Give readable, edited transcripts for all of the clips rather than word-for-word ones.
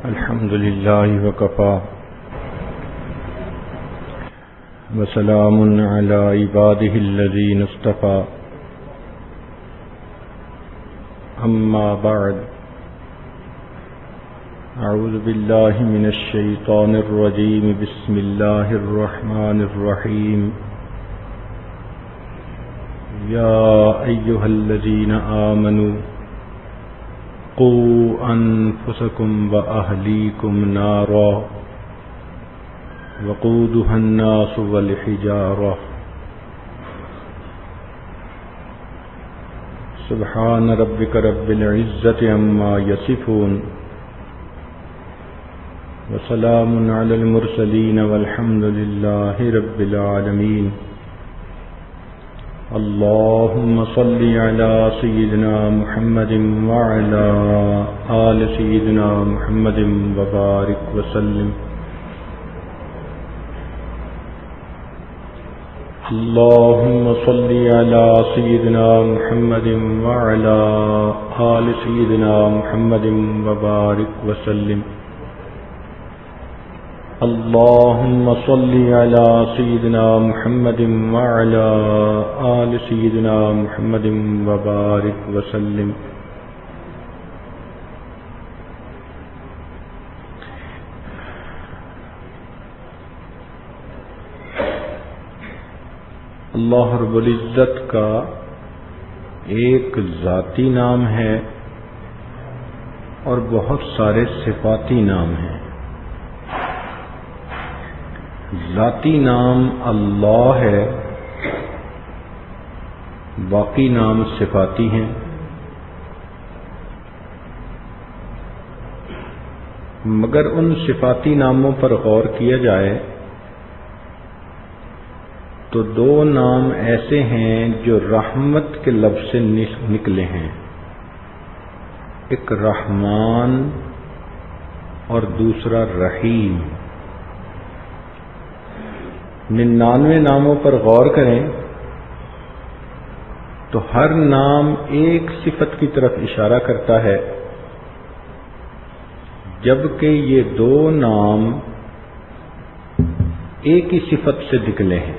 الحمد لله وكفى وسلام على عباده الذين اصطفى أما بعد أعوذ بالله من الشيطان الرجيم بسم الله الرحمن الرحيم يا أيها الذين آمنوا قوا أنفسكم وأهليكم نارا وقودها الناس والحجارة سبحان ربك رب العزة عما يصفون وسلام على المرسلين والحمد لله رب العالمين اللهم صل على سيدنا محمد وعلى آل سيدنا محمد وبارك وسلم اللهم صل على سيدنا محمد وعلى آل سيدنا محمد وبارك وسلم اللهم صل على سيدنا محمد وعلى آل سيدنا محمد وبارك وسلم اللہ رب العزت کا ایک ذاتی نام ہے اور بہت سارے صفاتی نام ہیں۔ ذاتی نام اللہ ہے، باقی نام صفاتی ہیں۔ مگر ان صفاتی ناموں پر غور کیا جائے تو دو نام ایسے ہیں جو رحمت کے لفظ سے نکلے ہیں، ایک رحمان اور دوسرا رحیم۔ 99 ناموں پر غور کریں تو ہر نام ایک صفت کی طرف اشارہ کرتا ہے، جبکہ یہ دو نام ایک ہی صفت سے نکلے ہیں۔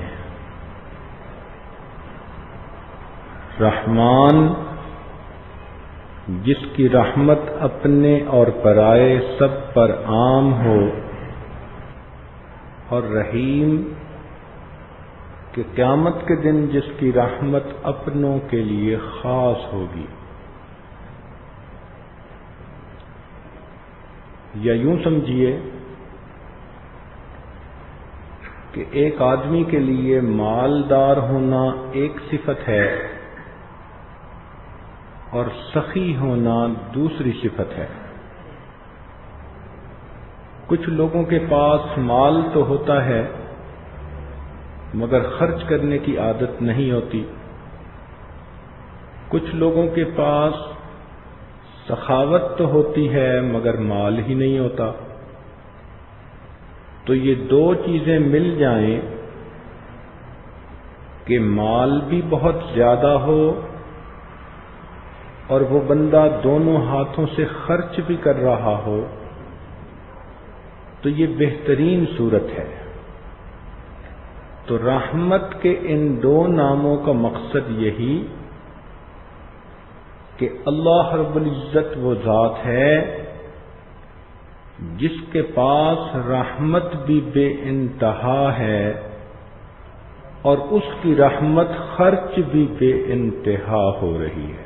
رحمان جس کی رحمت اپنے اور پرائے سب پر عام ہو، اور رحیم کہ قیامت کے دن جس کی رحمت اپنوں کے لیے خاص ہوگی۔ یا یوں سمجھیے کہ ایک آدمی کے لیے مالدار ہونا ایک صفت ہے اور سخی ہونا دوسری صفت ہے۔ کچھ لوگوں کے پاس مال تو ہوتا ہے مگر خرچ کرنے کی عادت نہیں ہوتی، کچھ لوگوں کے پاس سخاوت تو ہوتی ہے مگر مال ہی نہیں ہوتا۔ تو یہ دو چیزیں مل جائیں کہ مال بھی بہت زیادہ ہو اور وہ بندہ دونوں ہاتھوں سے خرچ بھی کر رہا ہو، تو یہ بہترین صورت ہے۔ تو رحمت کے ان دو ناموں کا مقصد یہی کہ اللہ رب العزت وہ ذات ہے جس کے پاس رحمت بھی بے انتہا ہے اور اس کی رحمت خرچ بھی بے انتہا ہو رہی ہے۔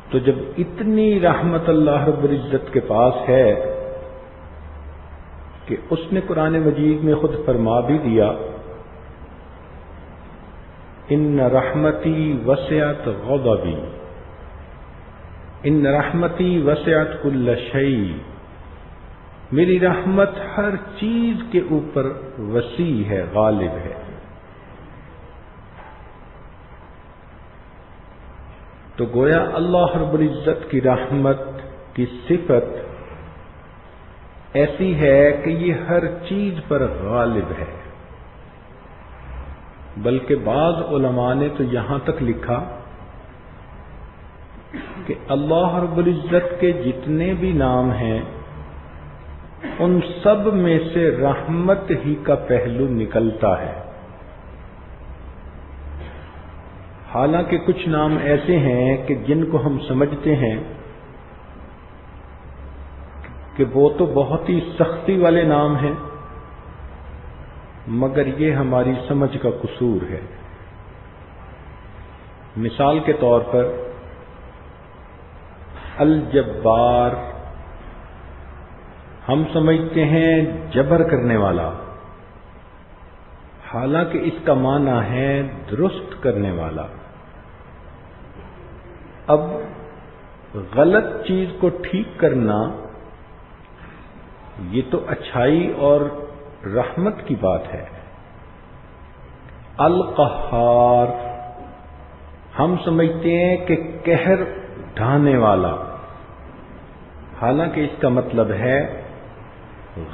تو جب اتنی رحمت اللہ رب العزت کے پاس ہے کہ اس نے قرآن مجید میں خود فرما بھی دیا، ان رحمتی وسعت غضبی، ان رحمتی وسعت کل شیء، میری رحمت ہر چیز کے اوپر وسیع ہے، غالب ہے۔ تو گویا اللہ رب العزت کی رحمت کی صفت ایسی ہے کہ یہ ہر چیز پر غالب ہے، بلکہ بعض علماء نے تو یہاں تک لکھا کہ اللہ رب العزت کے جتنے بھی نام ہیں ان سب میں سے رحمت ہی کا پہلو نکلتا ہے. حالانکہ کچھ نام ایسے ہیں کہ جن کو ہم سمجھتے ہیں کہ وہ تو بہت ہی سختی والے نام ہیں، مگر یہ ہماری سمجھ کا قصور ہے. مثال کے طور پر الجبار ہم سمجھتے ہیں جبر کرنے والا، حالانکہ اس کا معنی ہے درست کرنے والا. اب غلط چیز کو ٹھیک کرنا یہ تو اچھائی اور رحمت کی بات ہے. القہار ہم سمجھتے ہیں کہ قہر ڈھانے والا، حالانکہ اس کا مطلب ہے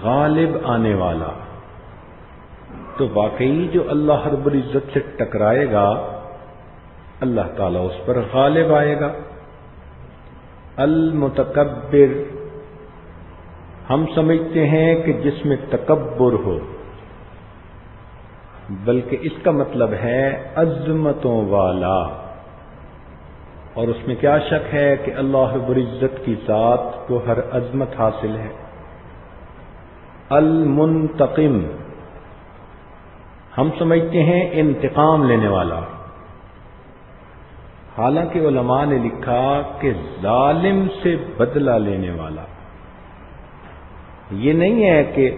غالب آنے والا. تو واقعی جو اللہ رب العزت سے ٹکرائے گا اللہ تعالیٰ اس پر غالب آئے گا. المتکبر ہم سمجھتے ہیں کہ جس میں تکبر ہو، بلکہ اس کا مطلب ہے عظمتوں والا. اور اس میں کیا شک ہے کہ اللہ رب العزت کی ذات کو ہر عظمت حاصل ہے. المنتقم ہم سمجھتے ہیں انتقام لینے والا، حالانکہ علماء نے لکھا کہ ظالم سے بدلہ لینے والا. یہ نہیں ہے کہ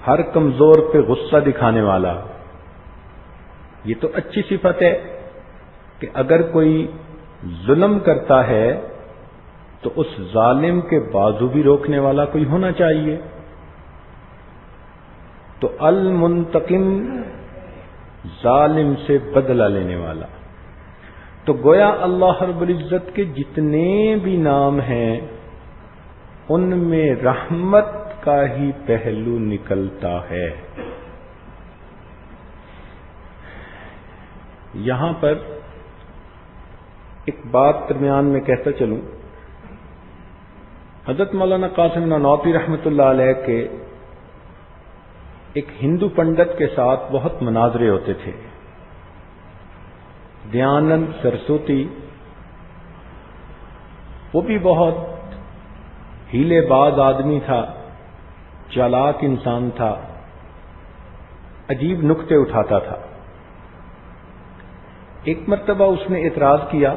ہر کمزور پہ غصہ دکھانے والا. یہ تو اچھی صفت ہے کہ اگر کوئی ظلم کرتا ہے تو اس ظالم کے بازو بھی روکنے والا کوئی ہونا چاہیے. تو المنتقم ظالم سے بدلہ لینے والا. تو گویا اللہ رب العزت کے جتنے بھی نام ہیں ان میں رحمت کا ہی پہلو نکلتا ہے. یہاں پر ایک بات درمیان میں کہتا چلوں. حضرت مولانا قاسم نانوتوی رحمۃ اللہ علیہ کے ایک ہندو پنڈت کے ساتھ بہت مناظرے ہوتے تھے. دیانند سرسوتی وہ بھی بہت ہیلے باز آدمی تھا، چالاک انسان تھا، عجیب نکتے اٹھاتا تھا. ایک مرتبہ اس نے اعتراض کیا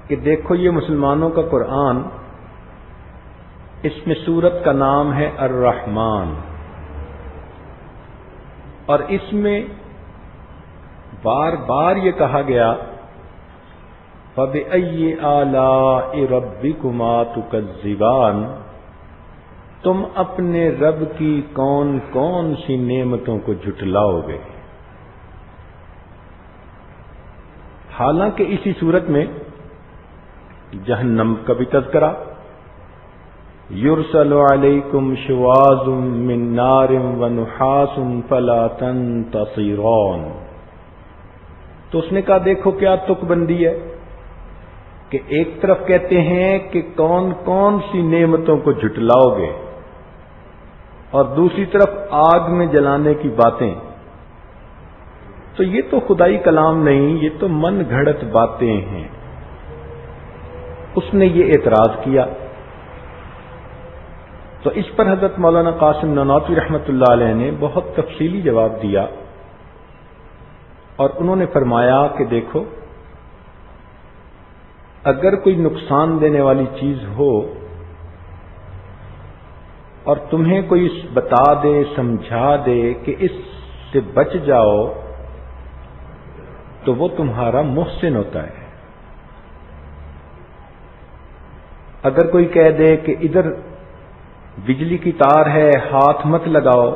کہ دیکھو یہ مسلمانوں کا قرآن، اس میں سورت کا نام ہے الرحمن، اور اس میں بار بار یہ کہا گیا فَبِأَيِّ آلَاءِ رَبِّكُمَا تُكَذِّبَانِ، تم اپنے رب کی کون کون سی نعمتوں کو جھٹلاؤ گے. حالانکہ اسی صورت میں جہنم کا بھی تذکرہ، یرسل علیکم شواظ من نار ونحاس فلا تنتصرون. تو اس نے کہا دیکھو کیا تک بندی ہے کہ ایک طرف کہتے ہیں کہ کون کون سی نعمتوں کو جھٹلاؤ گے، اور دوسری طرف آگ میں جلانے کی باتیں. تو یہ تو خدائی کلام نہیں، یہ تو من گھڑت باتیں ہیں. اس نے یہ اعتراض کیا. تو اس پر حضرت مولانا قاسم نانوتوی رحمۃ اللہ علیہ نے بہت تفصیلی جواب دیا، اور انہوں نے فرمایا کہ دیکھو اگر کوئی نقصان دینے والی چیز ہو اور تمہیں کوئی بتا دے، سمجھا دے کہ اس سے بچ جاؤ، تو وہ تمہارا محسن ہوتا ہے. اگر کوئی کہہ دے کہ ادھر بجلی کی تار ہے ہاتھ مت لگاؤ،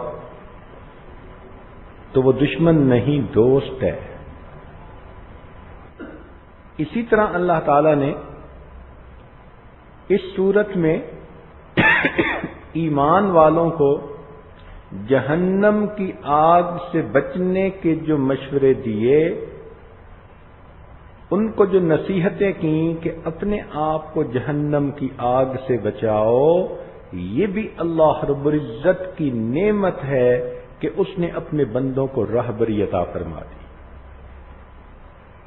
تو وہ دشمن نہیں دوست ہے. اسی طرح اللہ تعالی نے اس صورت میں ایمان والوں کو جہنم کی آگ سے بچنے کے جو مشورے دیے ان کو جو نصیحتیں کی کہ اپنے آپ کو جہنم کی آگ سے بچاؤ، یہ بھی اللہ رب العزت کی نعمت ہے کہ اس نے اپنے بندوں کو راہبری عطا فرما دی۔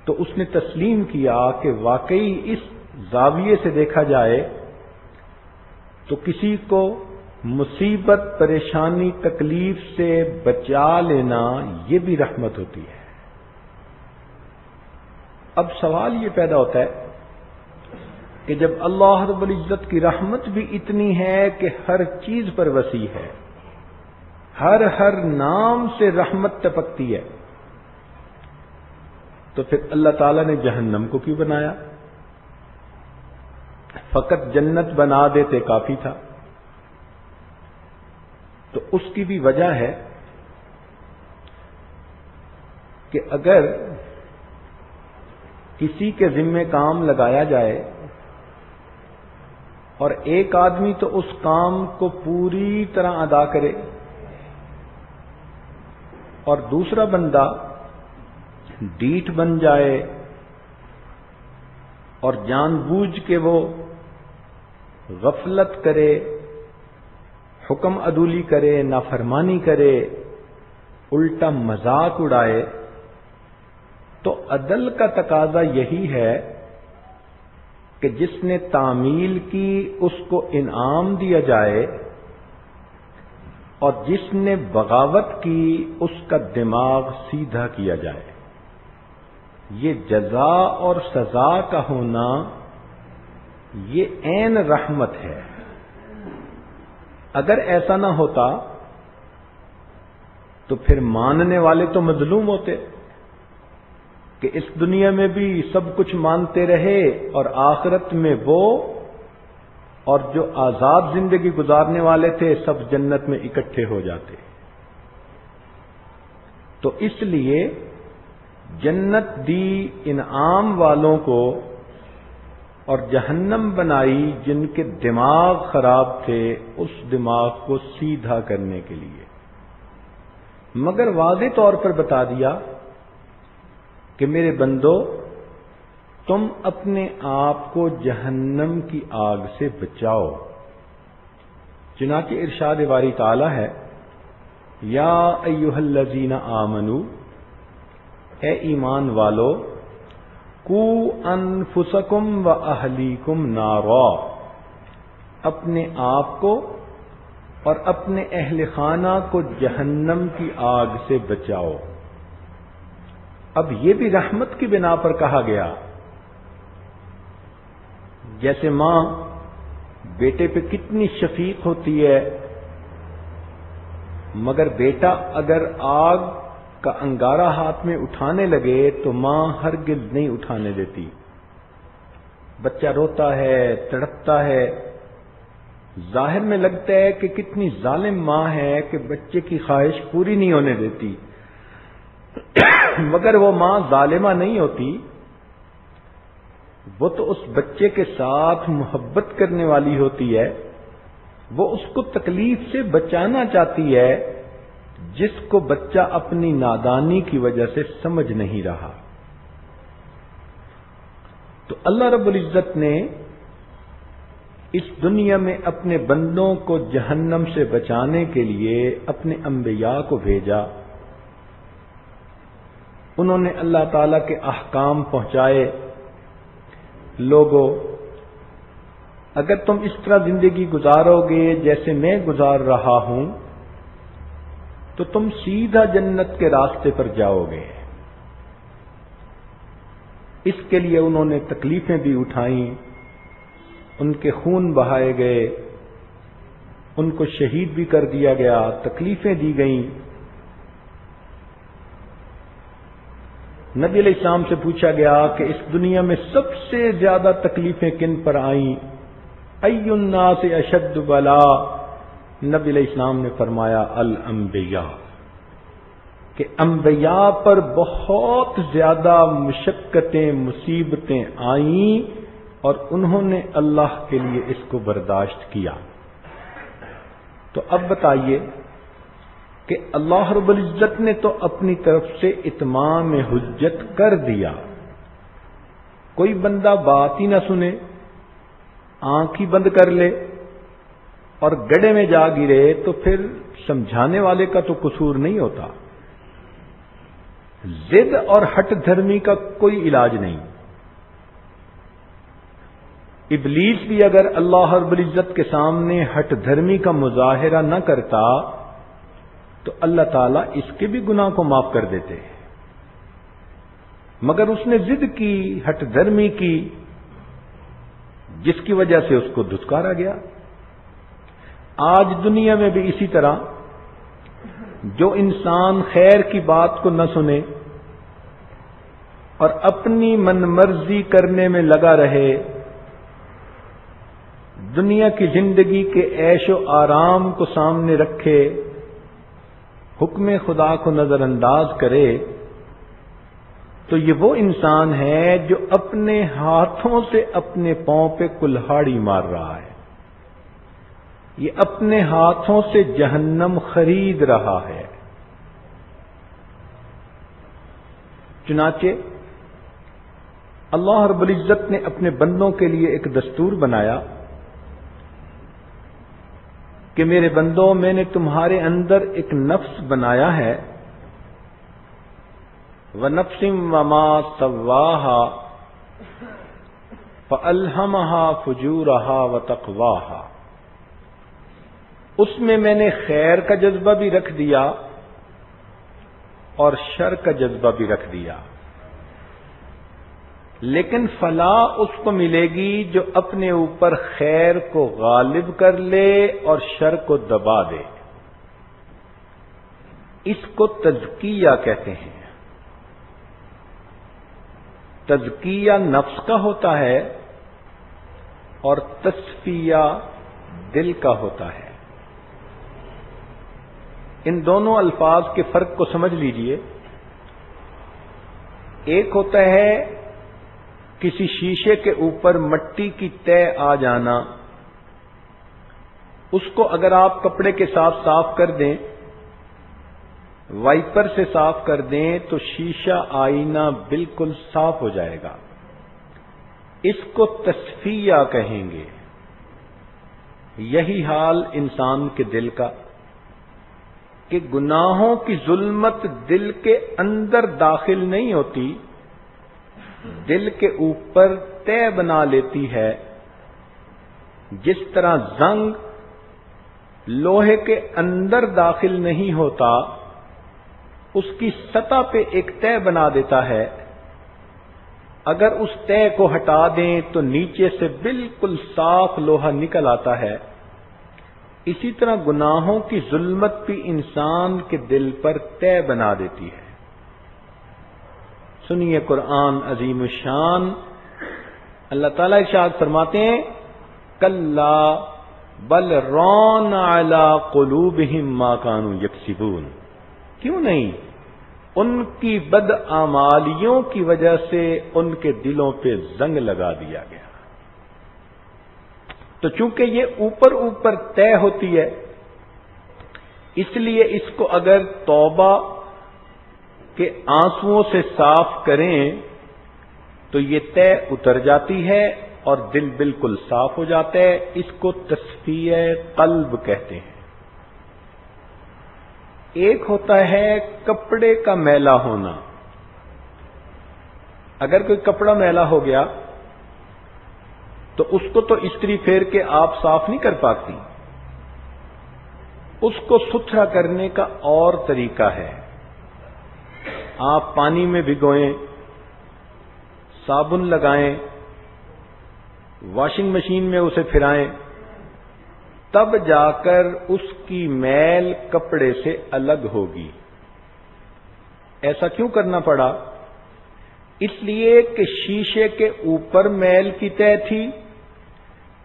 تو اس نے تسلیم کیا کہ واقعی اس زاویے سے دیکھا جائے تو کسی کو مصیبت، پریشانی، تکلیف سے بچا لینا یہ بھی رحمت ہوتی ہے۔ اب سوال یہ پیدا ہوتا ہے کہ جب اللہ رب العزت کی رحمت بھی اتنی ہے کہ ہر چیز پر وسیع ہے، ہر نام سے رحمت ٹپکتی ہے، تو پھر اللہ تعالیٰ نے جہنم کو کیوں بنایا؟ فقط جنت بنا دیتے کافی تھا۔ تو اس کی بھی وجہ ہے کہ اگر کسی کے ذمے کام لگایا جائے اور ایک آدمی تو اس کام کو پوری طرح ادا کرے اور دوسرا بندہ ڈیٹ بن جائے اور جان بوجھ کے وہ غفلت کرے، حکم عدولی کرے، نافرمانی کرے، الٹا مذاق اڑائے، تو عدل کا تقاضا یہی ہے کہ جس نے تعمیل کی اس کو انعام دیا جائے اور جس نے بغاوت کی اس کا دماغ سیدھا کیا جائے۔ یہ جزا اور سزا کا ہونا یہ عین رحمت ہے۔ اگر ایسا نہ ہوتا تو پھر ماننے والے تو مظلوم ہوتے کہ اس دنیا میں بھی سب کچھ مانتے رہے اور آخرت میں وہ اور جو آزاد زندگی گزارنے والے تھے سب جنت میں اکٹھے ہو جاتے۔ تو اس لیے جنت دی انعام والوں کو اور جہنم بنائی جن کے دماغ خراب تھے اس دماغ کو سیدھا کرنے کے لیے، مگر واضح طور پر بتا دیا کہ میرے بندو تم اپنے آپ کو جہنم کی آگ سے بچاؤ۔ چنانچہ ارشاد باری تعالی ہے، یا ایھا الذین آمنو، اے ایمان والو، قوا انفسکم و اہلیکم نارا، اپنے آپ کو اور اپنے اہل خانہ کو جہنم کی آگ سے بچاؤ۔ اب یہ بھی رحمت کی بنا پر کہا گیا، جیسے ماں بیٹے پہ کتنی شفیق ہوتی ہے، مگر بیٹا اگر آگ کا انگارہ ہاتھ میں اٹھانے لگے تو ماں ہرگز نہیں اٹھانے دیتی۔ بچہ روتا ہے، تڑپتا ہے، ظاہر میں لگتا ہے کہ کتنی ظالم ماں ہے کہ بچے کی خواہش پوری نہیں ہونے دیتی، مگر وہ ماں ظالمہ نہیں ہوتی، وہ تو اس بچے کے ساتھ محبت کرنے والی ہوتی ہے، وہ اس کو تکلیف سے بچانا چاہتی ہے جس کو بچہ اپنی نادانی کی وجہ سے سمجھ نہیں رہا۔ تو اللہ رب العزت نے اس دنیا میں اپنے بندوں کو جہنم سے بچانے کے لیے اپنے انبیاء کو بھیجا، انہوں نے اللہ تعالی کے احکام پہنچائے۔ لوگو، اگر تم اس طرح زندگی گزارو گے جیسے میں گزار رہا ہوں تو تم سیدھا جنت کے راستے پر جاؤ گے۔ اس کے لیے انہوں نے تکلیفیں بھی اٹھائیں، ان کے خون بہائے گئے، ان کو شہید بھی کر دیا گیا، تکلیفیں دی گئیں۔ نبی علیہ السلام سے پوچھا گیا کہ اس دنیا میں سب سے زیادہ تکلیفیں کن پر آئیں؟ ای الناس اشد بلا؟ نبی علیہ السلام نے فرمایا الانبیاء، کہ انبیاء پر بہت زیادہ مشقتیں، مصیبتیں آئیں اور انہوں نے اللہ کے لیے اس کو برداشت کیا۔ تو اب بتائیے کہ اللہ رب العزت نے تو اپنی طرف سے اتمام حجت کر دیا، کوئی بندہ بات ہی نہ سنے، آنکھ ہی بند کر لے اور گڑھے میں جا گرے تو پھر سمجھانے والے کا تو قصور نہیں ہوتا۔ ضد اور ہٹ دھرمی کا کوئی علاج نہیں۔ ابلیس بھی اگر اللہ رب العزت کے سامنے ہٹ دھرمی کا مظاہرہ نہ کرتا تو اللہ تعالیٰ اس کے بھی گناہ کو معاف کر دیتے، مگر اس نے ضد کی، ہٹ دھرمی کی، جس کی وجہ سے اس کو دھتکارا گیا۔ آج دنیا میں بھی اسی طرح جو انسان خیر کی بات کو نہ سنے اور اپنی من مرضی کرنے میں لگا رہے، دنیا کی زندگی کے عیش و آرام کو سامنے رکھے، حکم خدا کو نظر انداز کرے، تو یہ وہ انسان ہے جو اپنے ہاتھوں سے اپنے پاؤں پہ کلہاڑی مار رہا ہے، یہ اپنے ہاتھوں سے جہنم خرید رہا ہے۔ چنانچہ اللہ رب العزت نے اپنے بندوں کے لیے ایک دستور بنایا کہ میرے بندوں، میں نے تمہارے اندر ایک نفس بنایا ہے، وَنَفْسٍ وَمَا سَوَّاهَا فَأَلْهَمَهَا فُجُورَهَا وَتَقْوَاهَا، اس میں نے خیر کا جذبہ بھی رکھ دیا اور شر کا جذبہ بھی رکھ دیا، لیکن فلاح اس کو ملے گی جو اپنے اوپر خیر کو غالب کر لے اور شر کو دبا دے۔ اس کو تزکیہ کہتے ہیں۔ تزکیہ نفس کا ہوتا ہے اور تصفیہ دل کا ہوتا ہے۔ ان دونوں الفاظ کے فرق کو سمجھ لیجئے۔ ایک ہوتا ہے کسی شیشے کے اوپر مٹی کی تہ آ جانا، اس کو اگر آپ کپڑے کے ساتھ صاف کر دیں، وائپر سے صاف کر دیں تو شیشہ آئینہ بالکل صاف ہو جائے گا۔ اس کو تصفیہ کہیں گے۔ یہی حال انسان کے دل کا کہ گناہوں کی ظلمت دل کے اندر داخل نہیں ہوتی، دل کے اوپر تہ بنا لیتی ہے۔ جس طرح زنگ لوہے کے اندر داخل نہیں ہوتا، اس کی سطح پہ ایک تہ بنا دیتا ہے، اگر اس تہ کو ہٹا دیں تو نیچے سے بالکل صاف لوہا نکل آتا ہے۔ اسی طرح گناہوں کی ظلمت بھی انسان کے دل پر تہ بنا دیتی ہے۔ سنیے قرآن عظیم الشان، اللہ تعالیٰ ارشاد فرماتے ہیں کلا بل ران علی قلوبہم ما کانوا یکسبون، کیوں نہیں، ان کی بدعمالیوں کی وجہ سے ان کے دلوں پہ زنگ لگا دیا گیا۔ تو چونکہ یہ اوپر اوپر طے ہوتی ہے، اس لیے اس کو اگر توبہ کے آنسوؤں سے صاف کریں تو یہ طے اتر جاتی ہے اور دل بالکل صاف ہو جاتا ہے۔ اس کو تصفیہ قلب کہتے ہیں۔ ایک ہوتا ہے کپڑے کا میلا ہونا۔ اگر کوئی کپڑا میلا ہو گیا تو اس کو تو استری پھیر کے آپ صاف نہیں کر پاتی، اس کو ستھرا کرنے کا اور طریقہ ہے۔ آپ پانی میں بھگوئیں، صابن لگائیں، واشنگ مشین میں اسے پھرائیں، تب جا کر اس کی میل کپڑے سے الگ ہوگی۔ ایسا کیوں کرنا پڑا؟ اس لیے کہ شیشے کے اوپر میل کی تہ تھی،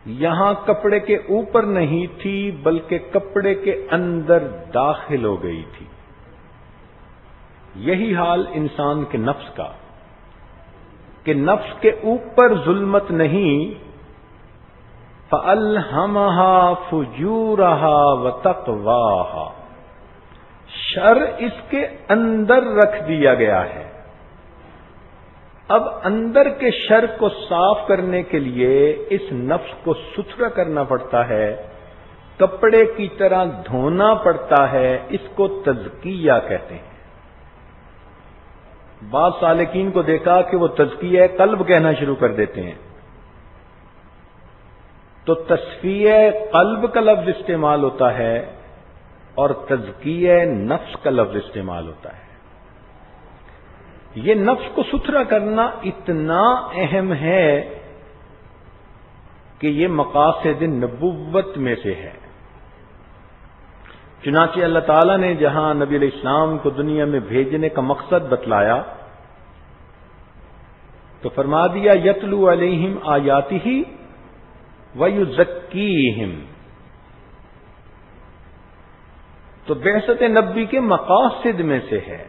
یہاں کپڑے کے اوپر نہیں تھی بلکہ کپڑے کے اندر داخل ہو گئی تھی۔ یہی حال انسان کے نفس کا کہ نفس کے اوپر ظلمت نہیں، فَأَلْهَمَهَا فُجُورَهَا وَتَقْوَاهَا، شر اس کے اندر رکھ دیا گیا ہے۔ اب اندر کے شر کو صاف کرنے کے لیے اس نفس کو ستھرا کرنا پڑتا ہے، کپڑے کی طرح دھونا پڑتا ہے، اس کو تزکیہ کہتے ہیں۔ بعض سالکین کو دیکھا کہ وہ تزکیہ قلب کہنا شروع کر دیتے ہیں، تو تصفیہ قلب کا لفظ استعمال ہوتا ہے اور تزکیہ نفس کا لفظ استعمال ہوتا ہے۔ یہ نفس کو ستھرا کرنا اتنا اہم ہے کہ یہ مقاصد نبوت میں سے ہے۔ چنانچہ اللہ تعالیٰ نے جہاں نبی علیہ السلام کو دنیا میں بھیجنے کا مقصد بتلایا تو فرما دیا یتلو علیہم آیاتہ ویزکیہم، تو بعثت نبی کے مقاصد میں سے ہے۔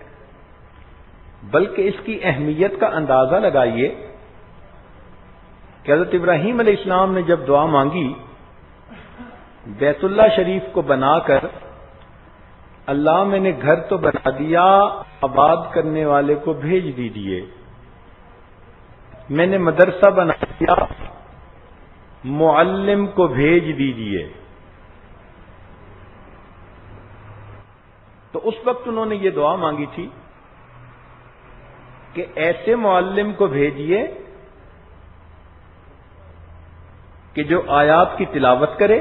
بلکہ اس کی اہمیت کا اندازہ لگائیے کہ حضرت ابراہیم علیہ السلام نے جب دعا مانگی بیت اللہ شریف کو بنا کر، اللہ میں نے گھر تو بنا دیا، آباد کرنے والے کو بھیج دیجیے، میں نے مدرسہ بنا دیا، معلم کو بھیج دیجیے۔ تو اس وقت انہوں نے یہ دعا مانگی تھی کہ ایسے معلم کو بھیجیے کہ جو آیات کی تلاوت کرے،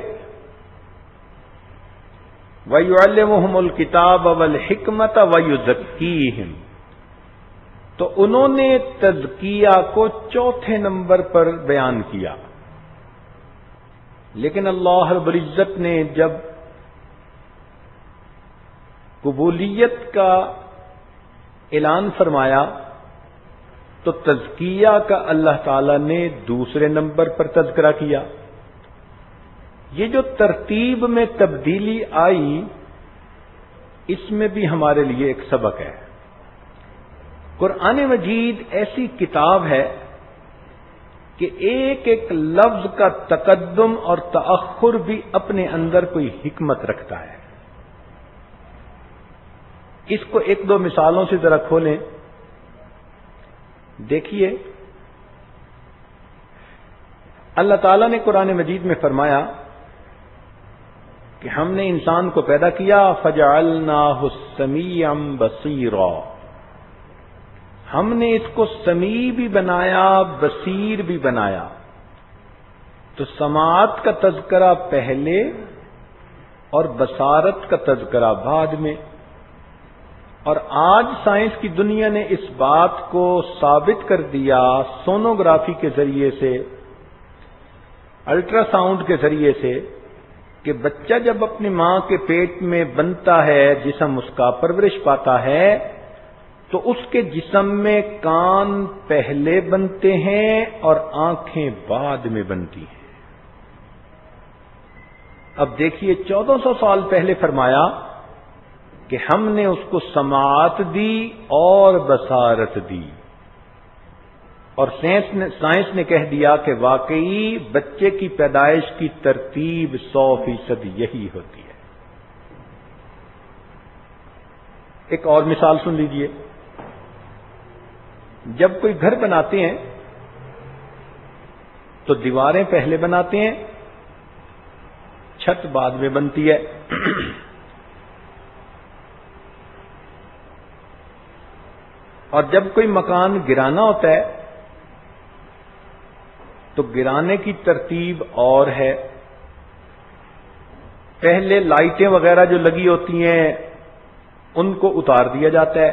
وَيُعَلِّمُهُمُ الْكِتَابَ وَالْحِكْمَةَ وَيُزَكِّيهِمْ، تو انہوں نے تزکیہ کو چوتھے نمبر پر بیان کیا۔ لیکن اللہ رب العزت نے جب قبولیت کا اعلان فرمایا تو تزکیہ کا اللہ تعالی نے دوسرے نمبر پر تذکرہ کیا۔ یہ جو ترتیب میں تبدیلی آئی، اس میں بھی ہمارے لیے ایک سبق ہے۔ قرآن مجید ایسی کتاب ہے کہ ایک ایک لفظ کا تقدم اور تأخر بھی اپنے اندر کوئی حکمت رکھتا ہے۔ اس کو ایک دو مثالوں سے ذرا کھولیں، دیکھیے اللہ تعالیٰ نے قرآن مجید میں فرمایا کہ ہم نے انسان کو پیدا کیا فَجَعَلْنَاهُ السَّمِيعًا بَصِيرًا، ہم نے اس کو سمیع بھی بنایا، بصیر بھی بنایا۔ تو سماعت کا تذکرہ پہلے اور بصارت کا تذکرہ بعد میں۔ اور آج سائنس کی دنیا نے اس بات کو ثابت کر دیا سونوگرافی کے ذریعے سے، الٹرا ساؤنڈ کے ذریعے سے، کہ بچہ جب اپنی ماں کے پیٹ میں بنتا ہے، جسم اس کا پرورش پاتا ہے، تو اس کے جسم میں کان پہلے بنتے ہیں اور آنکھیں بعد میں بنتی ہیں۔ اب دیکھیے 1400 سال پہلے فرمایا کہ ہم نے اس کو سماعت دی اور بصارت دی، اور سائنس نے کہہ دیا کہ واقعی بچے کی پیدائش کی ترتیب 100% یہی ہوتی ہے۔ ایک اور مثال سن لیجئے، جب کوئی گھر بناتے ہیں تو دیواریں پہلے بناتے ہیں، چھت بعد میں بنتی ہے۔ اور جب کوئی مکان گرانا ہوتا ہے تو گرانے کی ترتیب اور ہے، پہلے لائٹیں وغیرہ جو لگی ہوتی ہیں ان کو اتار دیا جاتا ہے،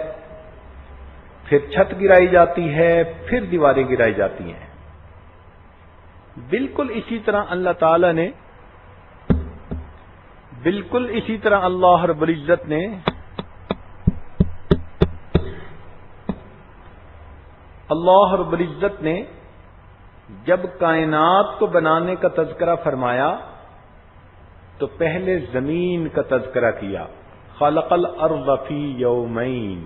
پھر چھت گرائی جاتی ہے، پھر دیواریں گرائی جاتی ہیں۔ بالکل اسی طرح اللہ تعالی نے، بالکل اسی طرح اللہ رب العزت نے جب کائنات کو بنانے کا تذکرہ فرمایا تو پہلے زمین کا تذکرہ کیا، خلق الارض فی یومین،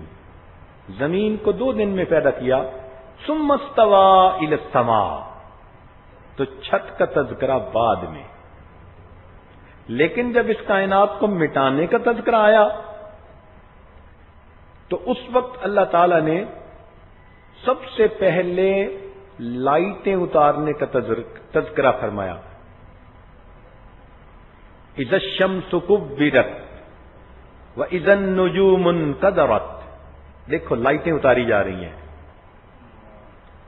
زمین کو 2 دن میں پیدا کیا، ثم استوى الی السماء، تو چھت کا تذکرہ بعد میں۔ لیکن جب اس کائنات کو مٹانے کا تذکرہ آیا تو اس وقت اللہ تعالی نے سب سے پہلے لائٹیں اتارنے کا تذکرہ فرمایا. اذا الشمس كبرت واذا النجوم انكدرت. دیکھو لائٹیں اتاری جا رہی ہیں.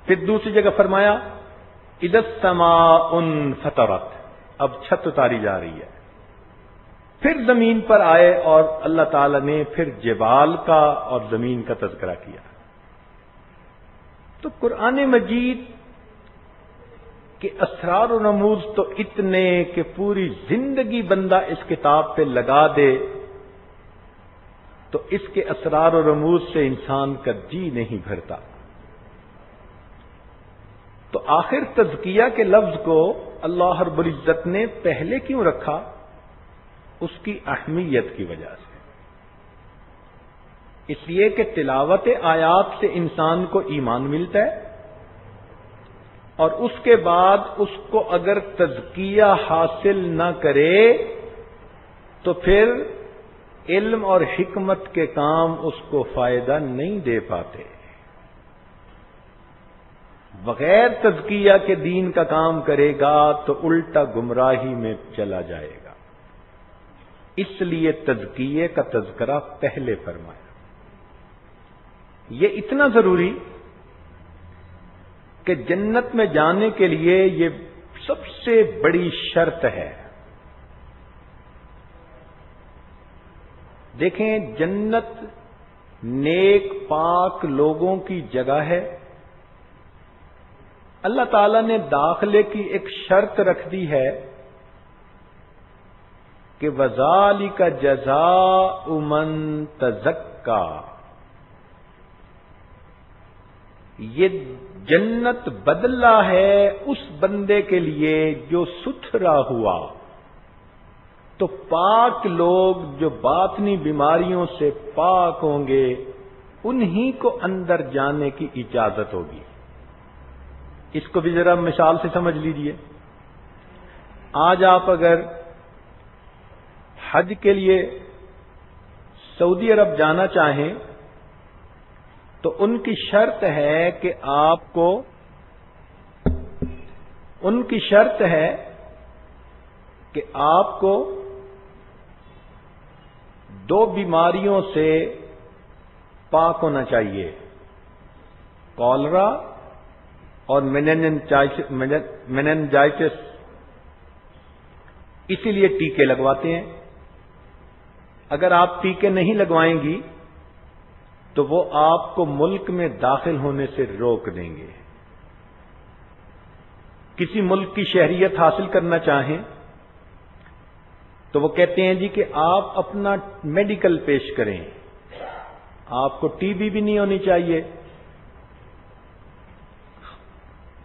پھر دوسری جگہ فرمایا اذا السماء انفطرت. اب چھت اتاری جا رہی ہے. پھر زمین پر آئے اور اللہ تعالی نے پھر جبال کا اور زمین کا تذکرہ کیا. تو قرآن مجید کے اسرار و رموز تو اتنے کہ پوری زندگی بندہ اس کتاب پہ لگا دے تو اس کے اسرار و رموز سے انسان کا جی نہیں بھرتا. تو آخر تزکیہ کے لفظ کو اللہ رب العزت نے پہلے کیوں رکھا؟ اس کی اہمیت کی وجہ سے. اس لیے کہ تلاوت آیات سے انسان کو ایمان ملتا ہے اور اس کے بعد اس کو اگر تزکیہ حاصل نہ کرے تو پھر علم اور حکمت کے کام اس کو فائدہ نہیں دے پاتے. بغیر تزکیہ کے دین کا کام کرے گا تو الٹا گمراہی میں چلا جائے گا. اس لیے تزکیے کا تذکرہ پہلے فرمایا. یہ اتنا ضروری کہ جنت میں جانے کے لیے یہ سب سے بڑی شرط ہے. دیکھیں جنت نیک پاک لوگوں کی جگہ ہے. اللہ تعالی نے داخلے کی ایک شرط رکھ دی ہے کہ وَذَلِكَ جَزَاءُ مَن تَزَكَّىٰ. یہ جنت بدلہ ہے اس بندے کے لیے جو ستھرا ہوا. تو پاک لوگ جو باطنی بیماریوں سے پاک ہوں گے انہی کو اندر جانے کی اجازت ہوگی. اس کو بھی ذرا مثال سے سمجھ لیجئے. آج آپ اگر حج کے لیے سعودی عرب جانا چاہیں تو ان کی شرط ہے کہ آپ کو دو بیماریوں سے پاک ہونا چاہیے، کالرا اور میننجائٹس. اسی لیے ٹیکے لگواتے ہیں. اگر آپ ٹیکے نہیں لگوائیں گی تو وہ آپ کو ملک میں داخل ہونے سے روک دیں گے. کسی ملک کی شہریت حاصل کرنا چاہیں تو وہ کہتے ہیں جی کہ آپ اپنا میڈیکل پیش کریں. آپ کو ٹی بی بھی نہیں ہونی چاہیے،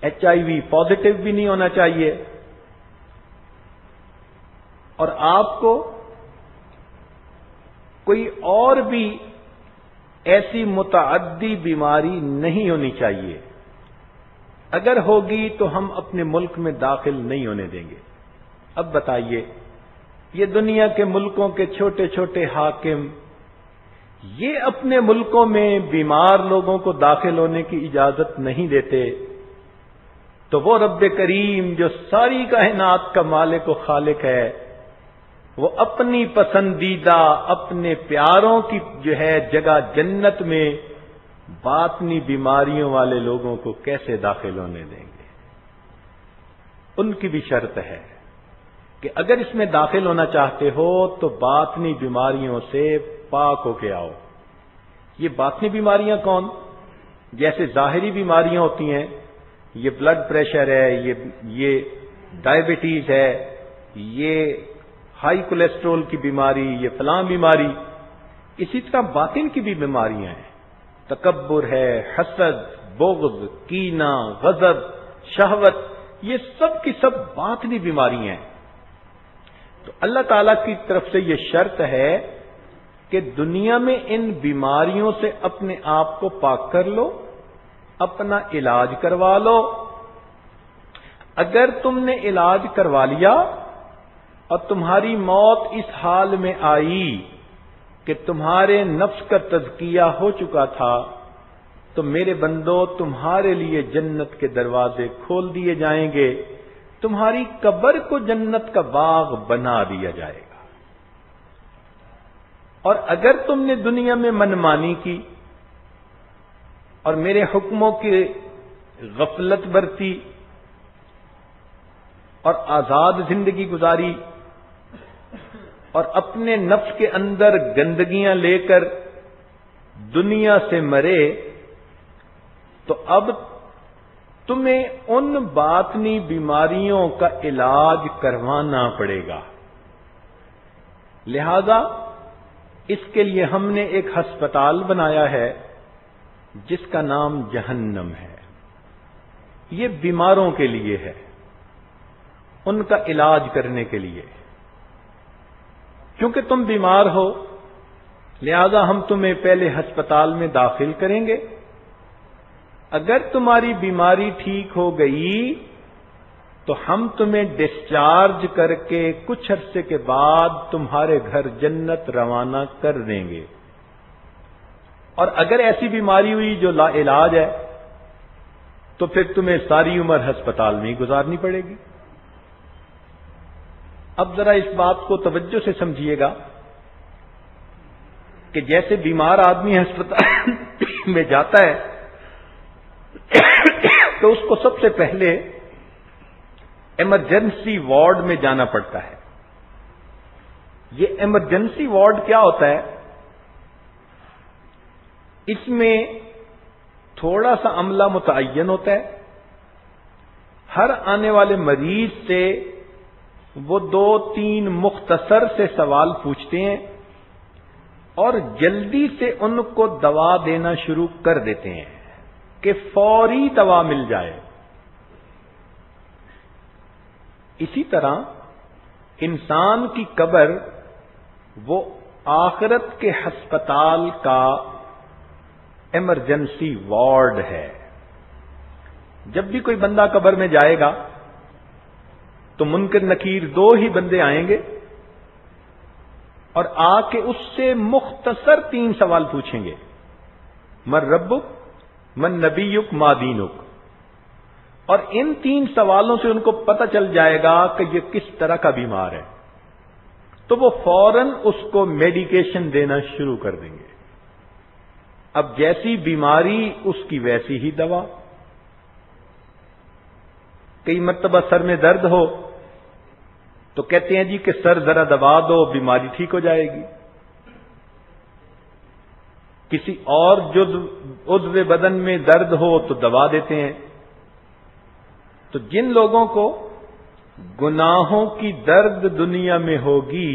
HIV پازیٹو بھی نہیں ہونا چاہیے، اور آپ کو کوئی اور بھی ایسی متعدی بیماری نہیں ہونی چاہیے. اگر ہوگی تو ہم اپنے ملک میں داخل نہیں ہونے دیں گے. اب بتائیے یہ دنیا کے ملکوں کے چھوٹے چھوٹے حاکم یہ اپنے ملکوں میں بیمار لوگوں کو داخل ہونے کی اجازت نہیں دیتے تو وہ رب کریم جو ساری کائنات کا مالک و خالق ہے وہ اپنی پسندیدہ اپنے پیاروں کی جو ہے جگہ جنت میں باطنی بیماریوں والے لوگوں کو کیسے داخل ہونے دیں گے؟ ان کی بھی شرط ہے کہ اگر اس میں داخل ہونا چاہتے ہو تو باطنی بیماریوں سے پاک ہو کے آؤ. یہ باطنی بیماریاں کون؟ جیسے ظاہری بیماریاں ہوتی ہیں، یہ بلڈ پریشر ہے، یہ ڈائبٹیز ہے، یہ ہائی کولیسٹرول کی بیماری، یہ فلاں بیماری. اسی طرح باطن کی بھی بیماریاں ہیں، تکبر ہے، حسد، بغض، کینہ، غضب، شہوت، یہ سب کی سب باطنی بیماریاں ہیں. تو اللہ تعالیٰ کی طرف سے یہ شرط ہے کہ دنیا میں ان بیماریوں سے اپنے آپ کو پاک کر لو، اپنا علاج کروا لو. اگر تم نے علاج کروا لیا اور تمہاری موت اس حال میں آئی کہ تمہارے نفس کا تزکیہ ہو چکا تھا تو میرے بندو تمہارے لیے جنت کے دروازے کھول دیے جائیں گے، تمہاری قبر کو جنت کا باغ بنا دیا جائے گا۔ اور اگر تم نے دنیا میں منمانی کی اور میرے حکموں کی غفلت برتی اور آزاد زندگی گزاری اور اپنے نفس کے اندر گندگیاں لے کر دنیا سے مرے، تو اب تمہیں ان باطنی بیماریوں کا علاج کروانا پڑے گا۔ لہذا اس کے لیے ہم نے ایک ہسپتال بنایا ہے جس کا نام جہنم ہے۔ یہ بیماروں کے لیے ہے، ان کا علاج کرنے کے لیے۔ کیونکہ تم بیمار ہو، لہذا ہم تمہیں پہلے ہسپتال میں داخل کریں گے۔ اگر تمہاری بیماری ٹھیک ہو گئی تو ہم تمہیں ڈسچارج کر کے کچھ عرصے کے بعد تمہارے گھر جنت روانہ کر دیں گے۔ اور اگر ایسی بیماری ہوئی جو لا علاج ہے تو پھر تمہیں ساری عمر ہسپتال میں ہی گزارنی پڑے گی۔ اب ذرا اس بات کو توجہ سے سمجھیے گا کہ جیسے بیمار آدمی ہسپتال میں جاتا ہے تو اس کو سب سے پہلے ایمرجنسی وارڈ میں جانا پڑتا ہے۔ یہ ایمرجنسی وارڈ کیا ہوتا ہے؟ اس میں تھوڑا سا عملہ متعین ہوتا ہے، ہر آنے والے مریض سے وہ 2-3 مختصر سے سوال پوچھتے ہیں اور جلدی سے ان کو دوا دینا شروع کر دیتے ہیں کہ فوری دوا مل جائے۔ اسی طرح انسان کی قبر وہ آخرت کے ہسپتال کا ایمرجنسی وارڈ ہے۔ جب بھی کوئی بندہ قبر میں جائے گا تو منکر نکیر 2 ہی بندے آئیں گے اور آ کے اس سے مختصر 3 سوال پوچھیں گے، من ربک، من نبیک، ما دینک۔ اور ان 3 سوالوں سے ان کو پتہ چل جائے گا کہ یہ کس طرح کا بیمار ہے، تو وہ فوراً اس کو میڈیکیشن دینا شروع کر دیں گے۔ اب جیسی بیماری اس کی ویسی ہی دوا۔ کئی مرتبہ سر میں درد ہو تو کہتے ہیں جی کہ سر ذرا دبا دو، بیماری ٹھیک ہو جائے گی۔ کسی اور عضو بدن میں درد ہو تو دوا دیتے ہیں۔ تو جن لوگوں کو گناہوں کی درد دنیا میں ہوگی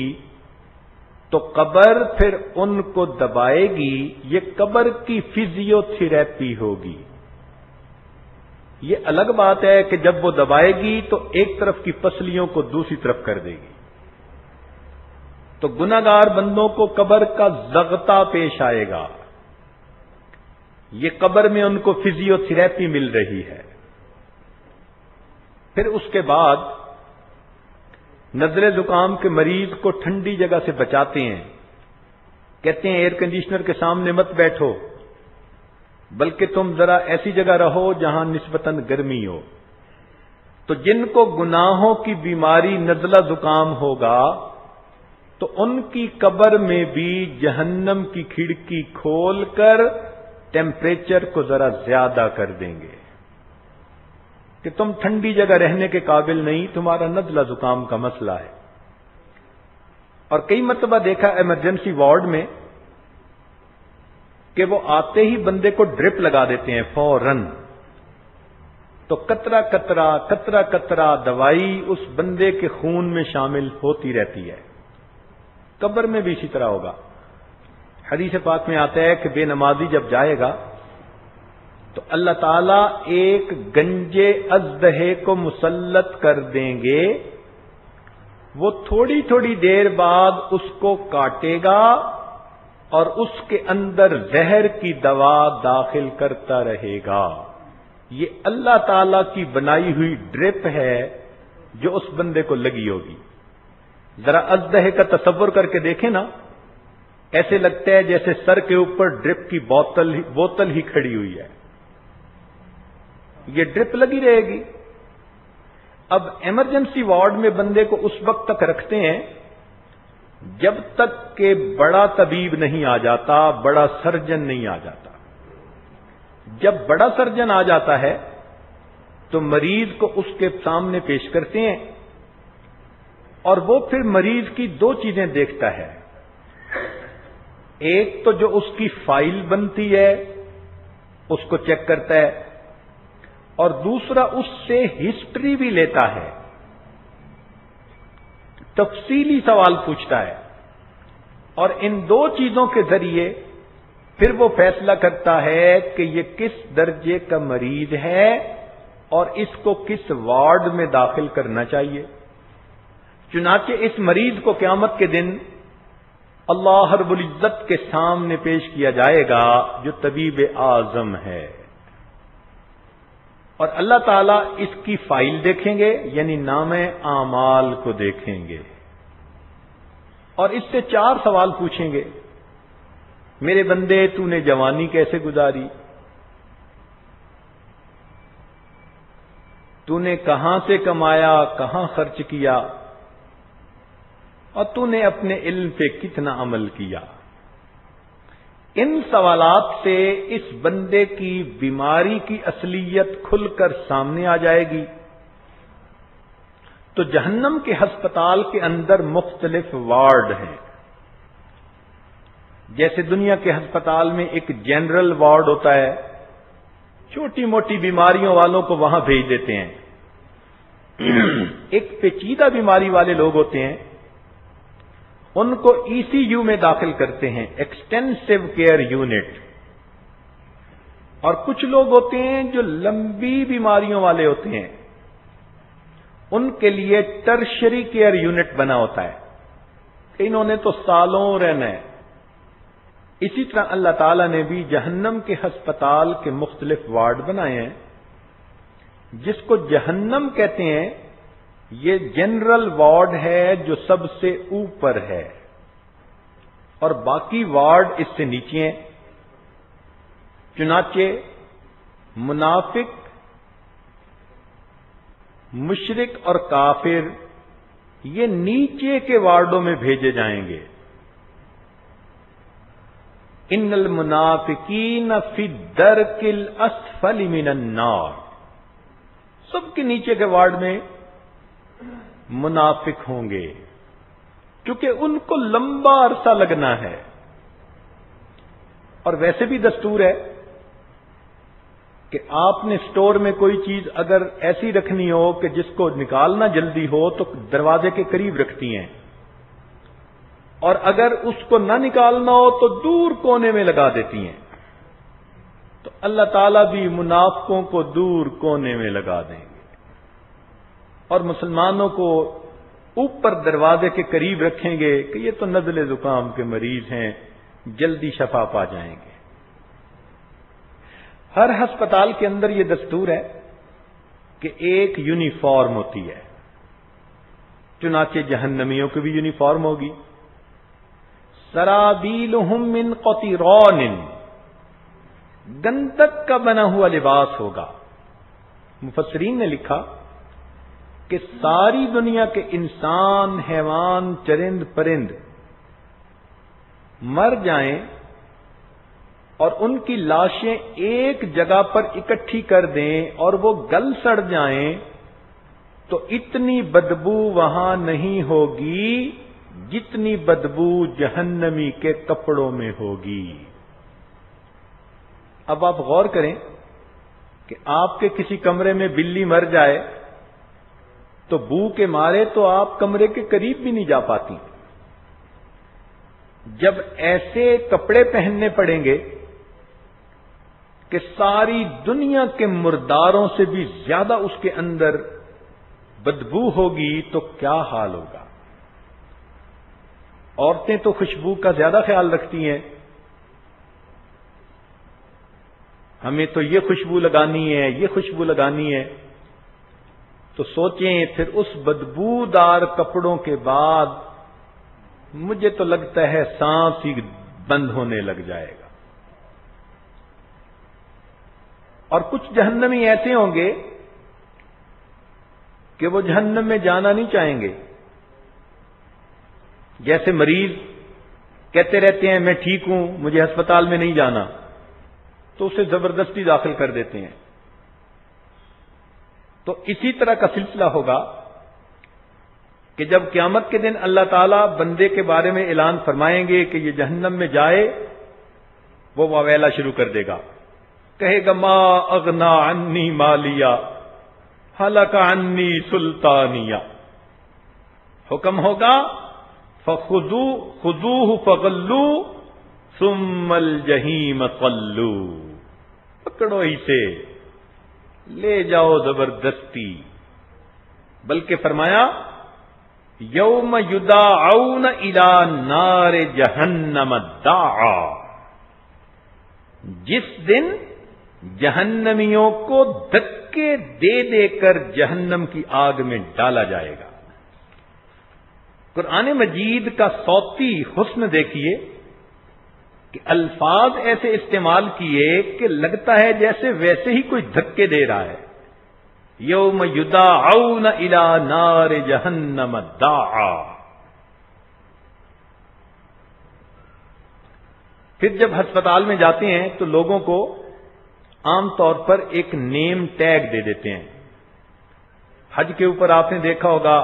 تو قبر پھر ان کو دبائے گی، یہ قبر کی فزیو تھراپی ہوگی۔ یہ الگ بات ہے کہ جب وہ دبائے گی تو ایک طرف کی پسلیوں کو دوسری طرف کر دے گی، تو گناہگار بندوں کو قبر کا ضغطہ پیش آئے گا۔ یہ قبر میں ان کو فزیو تھراپی مل رہی ہے۔ پھر اس کے بعد نزلے زکام کے مریض کو ٹھنڈی جگہ سے بچاتے ہیں، کہتے ہیں ایئر کنڈیشنر کے سامنے مت بیٹھو، بلکہ تم ذرا ایسی جگہ رہو جہاں نسبتاً گرمی ہو۔ تو جن کو گناہوں کی بیماری نزلہ زکام ہوگا تو ان کی قبر میں بھی جہنم کی کھڑکی کھول کر ٹیمپریچر کو ذرا زیادہ کر دیں گے کہ تم ٹھنڈی جگہ رہنے کے قابل نہیں، تمہارا نزلہ زکام کا مسئلہ ہے۔ اور کئی مرتبہ دیکھا ایمرجنسی وارڈ میں کہ وہ آتے ہی بندے کو ڈرپ لگا دیتے ہیں فوراً، تو قطرہ قطرہ قطرہ قطرہ دوائی اس بندے کے خون میں شامل ہوتی رہتی ہے۔ قبر میں بھی اسی طرح ہوگا۔ حدیث پاک میں آتا ہے کہ بے نمازی جب جائے گا تو اللہ تعالیٰ ایک گنجے اژدہے کو مسلط کر دیں گے، وہ تھوڑی تھوڑی دیر بعد اس کو کاٹے گا اور اس کے اندر زہر کی دوا داخل کرتا رہے گا۔ یہ اللہ تعالیٰ کی بنائی ہوئی ڈرپ ہے جو اس بندے کو لگی ہوگی۔ ذرا اژدہے کا تصور کر کے دیکھیں نا، ایسے لگتا ہے جیسے سر کے اوپر ڈرپ کی بوتل ہی کھڑی ہوئی ہے۔ یہ ڈرپ لگی رہے گی۔ اب ایمرجنسی وارڈ میں بندے کو اس وقت تک رکھتے ہیں جب تک کہ بڑا طبیب نہیں آ جاتا، بڑا سرجن نہیں آ جاتا۔ جب بڑا سرجن آ جاتا ہے تو مریض کو اس کے سامنے پیش کرتے ہیں، اور وہ پھر مریض کی دو چیزیں دیکھتا ہے۔ ایک تو جو اس کی فائل بنتی ہے اس کو چیک کرتا ہے، اور دوسرا اس سے ہسٹری بھی لیتا ہے، تفصیلی سوال پوچھتا ہے، اور ان دو چیزوں کے ذریعے پھر وہ فیصلہ کرتا ہے کہ یہ کس درجے کا مریض ہے اور اس کو کس وارڈ میں داخل کرنا چاہیے۔ چنانچہ اس مریض کو قیامت کے دن اللہ رب العزت کے سامنے پیش کیا جائے گا جو طبیب اعظم ہے، اور اللہ تعالیٰ اس کی فائل دیکھیں گے، یعنی نامہ اعمال کو دیکھیں گے، اور اس سے 4 سوال پوچھیں گے۔ میرے بندے، تو نے جوانی کیسے گزاری؟ تو نے کہاں سے کمایا، کہاں خرچ کیا، اور تو نے اپنے علم پہ کتنا عمل کیا؟ ان سوالات سے اس بندے کی بیماری کی اصلیت کھل کر سامنے آ جائے گی۔ تو جہنم کے ہسپتال کے اندر مختلف وارڈ ہیں۔ جیسے دنیا کے ہسپتال میں ایک جنرل وارڈ ہوتا ہے، چھوٹی موٹی بیماریوں والوں کو وہاں بھیج دیتے ہیں۔ ایک پیچیدہ بیماری والے لوگ ہوتے ہیں، ان کو ای سی یو میں داخل کرتے ہیں، ایکسٹینسو کیئر یونٹ۔ اور کچھ لوگ ہوتے ہیں جو لمبی بیماریوں والے ہوتے ہیں، ان کے لیے ٹرشری کیئر یونٹ بنا ہوتا ہے، انہوں نے تو سالوں رہنا ہے۔ اسی طرح اللہ تعالیٰ نے بھی جہنم کے ہسپتال کے مختلف وارڈ بنائے ہیں۔ جس کو جہنم کہتے ہیں یہ جنرل وارڈ ہے جو سب سے اوپر ہے، اور باقی وارڈ اس سے نیچے ہیں۔ چنانچہ منافق، مشرک اور کافر یہ نیچے کے وارڈوں میں بھیجے جائیں گے۔ ان المنافقین فی الدرک الاسفل من النار، سب کے نیچے کے وارڈ میں منافق ہوں گے، کیونکہ ان کو لمبا عرصہ لگنا ہے۔ اور ویسے بھی دستور ہے کہ آپ نے سٹور میں کوئی چیز اگر ایسی رکھنی ہو کہ جس کو نکالنا جلدی ہو تو دروازے کے قریب رکھتی ہیں، اور اگر اس کو نہ نکالنا ہو تو دور کونے میں لگا دیتی ہیں۔ تو اللہ تعالیٰ بھی منافقوں کو دور کونے میں لگا دیں گے، اور مسلمانوں کو اوپر دروازے کے قریب رکھیں گے کہ یہ تو نزلے زکام کے مریض ہیں، جلدی شفا پا جائیں گے۔ ہر ہسپتال کے اندر یہ دستور ہے کہ ایک یونیفارم ہوتی ہے، چنانچہ جہنمیوں کی بھی یونیفارم ہوگی۔ سرابیلہم من قطران، گندک کا بنا ہوا لباس ہوگا۔ مفسرین نے لکھا کہ ساری دنیا کے انسان، حیوان، چرند پرند مر جائیں اور ان کی لاشیں ایک جگہ پر اکٹھی کر دیں اور وہ گل سڑ جائیں تو اتنی بدبو وہاں نہیں ہوگی جتنی بدبو جہنمی کے کپڑوں میں ہوگی۔ اب آپ غور کریں کہ آپ کے کسی کمرے میں بلی مر جائے تو بو کے مارے تو آپ کمرے کے قریب بھی نہیں جا پاتی۔ جب ایسے کپڑے پہننے پڑیں گے کہ ساری دنیا کے مرداروں سے بھی زیادہ اس کے اندر بدبو ہوگی تو کیا حال ہوگا؟ عورتیں تو خوشبو کا زیادہ خیال رکھتی ہیں، ہمیں تو یہ خوشبو لگانی ہے، یہ خوشبو لگانی ہے، تو سوچیں پھر اس بدبودار کپڑوں کے بعد مجھے تو لگتا ہے سانس ہی بند ہونے لگ جائے گا۔ اور کچھ جہنمی ایسے ہوں گے کہ وہ جہنم میں جانا نہیں چاہیں گے. جیسے مریض کہتے رہتے ہیں میں ٹھیک ہوں مجھے ہسپتال میں نہیں جانا، تو اسے زبردستی داخل کر دیتے ہیں. تو اسی طرح کا سلسلہ ہوگا کہ جب قیامت کے دن اللہ تعالیٰ بندے کے بارے میں اعلان فرمائیں گے کہ یہ جہنم میں جائے، وہ واویلا شروع کر دے گا، کہے گا ما اغنا عنی مالیا ہلک عنی سلطانیہ. حکم ہوگا خذوہ فغلوہ ثم الجحیم صلوہ، پکڑو اسے لے جاؤ زبردستی. بلکہ فرمایا یوم یداعون الی نار جہنم دعا، جس دن جہنمیوں کو دھکے دے دے کر جہنم کی آگ میں ڈالا جائے گا. قرآن مجید کا صوتی حسن دیکھیے کہ الفاظ ایسے استعمال کیے کہ لگتا ہے جیسے ویسے ہی کوئی دھکے دے رہا ہے. یوم یداعون الی نار جہنم دعا. پھر جب ہسپتال میں جاتے ہیں تو لوگوں کو عام طور پر ایک نیم ٹیگ دے دیتے ہیں. حج کے اوپر آپ نے دیکھا ہوگا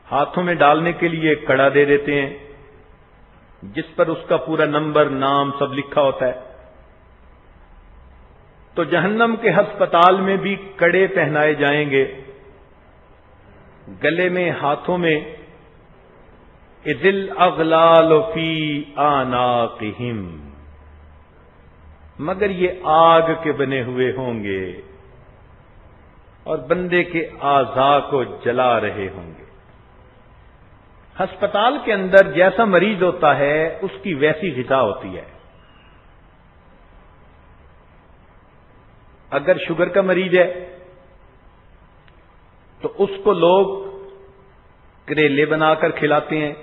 ہاتھوں میں ڈالنے کے لیے ایک کڑا دے دیتے ہیں جس پر اس کا پورا نمبر نام سب لکھا ہوتا ہے. تو جہنم کے ہسپتال میں بھی کڑے پہنائے جائیں گے، گلے میں ہاتھوں میں اذ الاغلال فی اعناقہم، مگر یہ آگ کے بنے ہوئے ہوں گے اور بندے کے اعضاء کو جلا رہے ہوں گے. ہسپتال کے اندر جیسا مریض ہوتا ہے اس کی ویسی غذا ہوتی ہے. اگر شوگر کا مریض ہے تو اس کو لوگ کریلے بنا کر کھلاتے ہیں،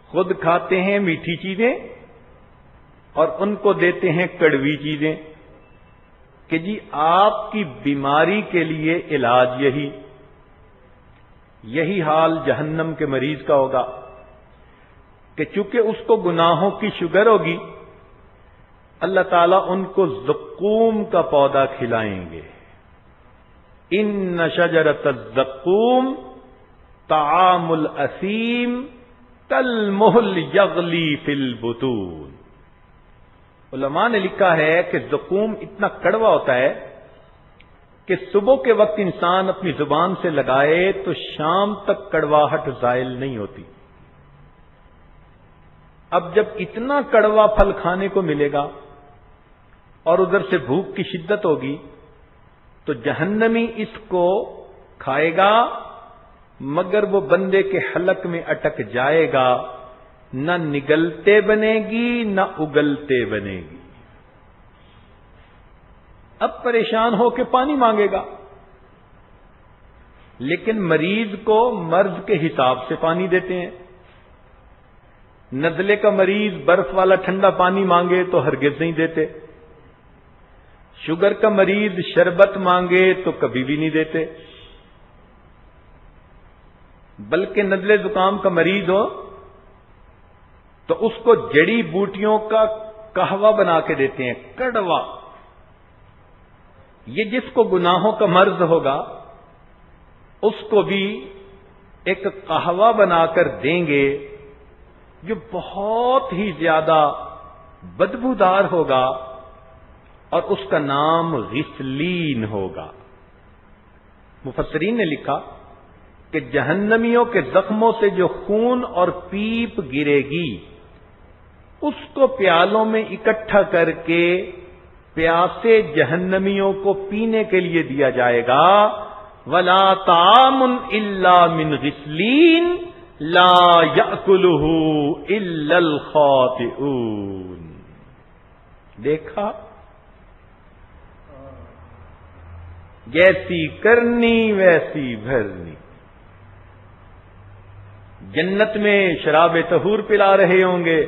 خود کھاتے ہیں میٹھی چیزیں اور ان کو دیتے ہیں کڑوی چیزیں کہ جی آپ کی بیماری کے لیے علاج یہی حال جہنم کے مریض کا ہوگا کہ چونکہ اس کو گناہوں کی شوگر ہوگی، اللہ تعالیٰ ان کو زقوم کا پودا کھلائیں گے. ان شجرۃ الزقوم طعام الاثیم کالمہل یغلی فی البطون. علماء نے لکھا ہے کہ زقوم اتنا کڑوا ہوتا ہے کہ صبح کے وقت انسان اپنی زبان سے لگائے تو شام تک کڑواہٹ زائل نہیں ہوتی. اب جب اتنا کڑوا پھل کھانے کو ملے گا اور ادھر سے بھوک کی شدت ہوگی تو جہنمی اس کو کھائے گا مگر وہ بندے کے حلق میں اٹک جائے گا، نہ نگلتے بنے گی نہ اگلتے بنے گی. اب پریشان ہو کے پانی مانگے گا، لیکن مریض کو مرض کے حساب سے پانی دیتے ہیں. نزلے کا مریض برف والا ٹھنڈا پانی مانگے تو ہرگز نہیں دیتے. شوگر کا مریض شربت مانگے تو کبھی بھی نہیں دیتے. بلکہ نزلے زکام کا مریض ہو تو اس کو جڑی بوٹیوں کا قہوہ بنا کے دیتے ہیں، کڑوا. یہ جس کو گناہوں کا مرض ہوگا اس کو بھی ایک قہوہ بنا کر دیں گے جو بہت ہی زیادہ بدبودار ہوگا اور اس کا نام غسلین ہوگا. مفسرین نے لکھا کہ جہنمیوں کے زخموں سے جو خون اور پیپ گرے گی اس کو پیالوں میں اکٹھا کر کے پیاسے جہنمیوں کو پینے کے لیے دیا جائے گا. ولا طعام الا من غسلین لا یاکلہ الا الخاطئون. دیکھا جیسی کرنی ویسی بھرنی. جنت میں شراب طہور پلا رہے ہوں گے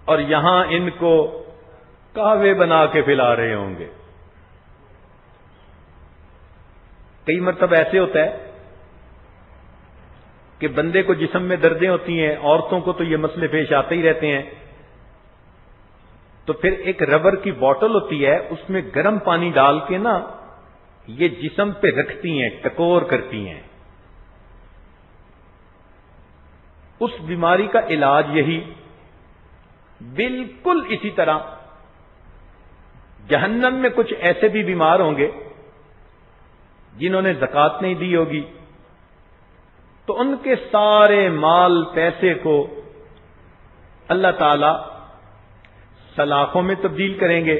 اور یہاں ان کو قہوے بنا کے پلا رہے ہوں گے. کئی مرتبہ ایسے ہوتا ہے کہ بندے کو جسم میں دردیں ہوتی ہیں، عورتوں کو تو یہ مسئلے پیش آتے ہی رہتے ہیں، تو پھر ایک ربر کی بوتل ہوتی ہے، اس میں گرم پانی ڈال کے نا یہ جسم پہ رکھتی ہیں، ٹکور کرتی ہیں. اس بیماری کا علاج یہی. بالکل اسی طرح جہنم میں کچھ ایسے بھی بیمار ہوں گے جنہوں نے زکات نہیں دی ہوگی، تو ان کے سارے مال پیسے کو اللہ تعالی سلاخوں میں تبدیل کریں گے،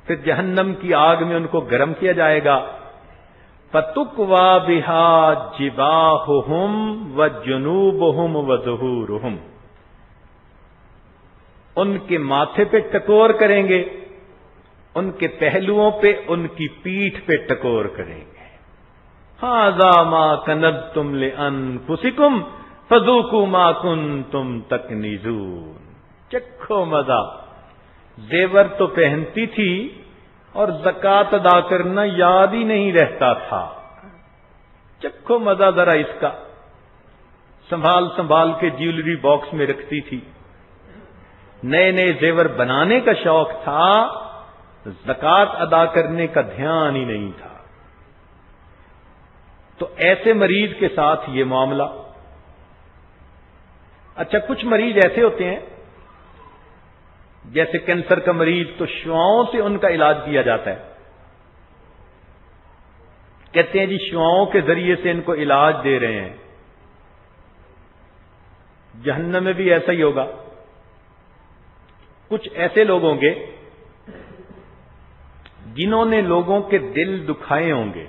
پھر جہنم کی آگ میں ان کو گرم کیا جائے گا. فَتُكْوَى بِهَا جِبَاهُهُمْ وَجُنُوبُهُمْ وَظُهُورُهُمْ، ان کے ماتھے پہ ٹکور کریں گے، ان کے پہلوؤں پہ، ان کی پیٹھ پہ ٹکور کریں گے. هَذَا مَا كَنَزْتُمْ لِأَنفُسِكُمْ فَذُوقُوا مَا كُنتُمْ تَكْنِزُونَ. چکھو مزہ. زیور تو پہنتی تھی اور زکات ادا کرنا یاد ہی نہیں رہتا تھا. چکھو مزہ ذرا اس کا. سنبھال سنبھال کے جیولری باکس میں رکھتی تھی، نئے نئے زیور بنانے کا شوق تھا، زکات ادا کرنے کا دھیان ہی نہیں تھا. تو ایسے مریض کے ساتھ یہ معاملہ. اچھا، کچھ مریض ایسے ہوتے ہیں جیسے کینسر کا مریض، تو شعاؤں سے ان کا علاج کیا جاتا ہے. کہتے ہیں جی شعاؤں کے ذریعے سے ان کو علاج دے رہے ہیں. جہنم میں بھی ایسا ہی ہوگا. کچھ ایسے لوگ ہوں گے جنہوں نے لوگوں کے دل دکھائے ہوں گے،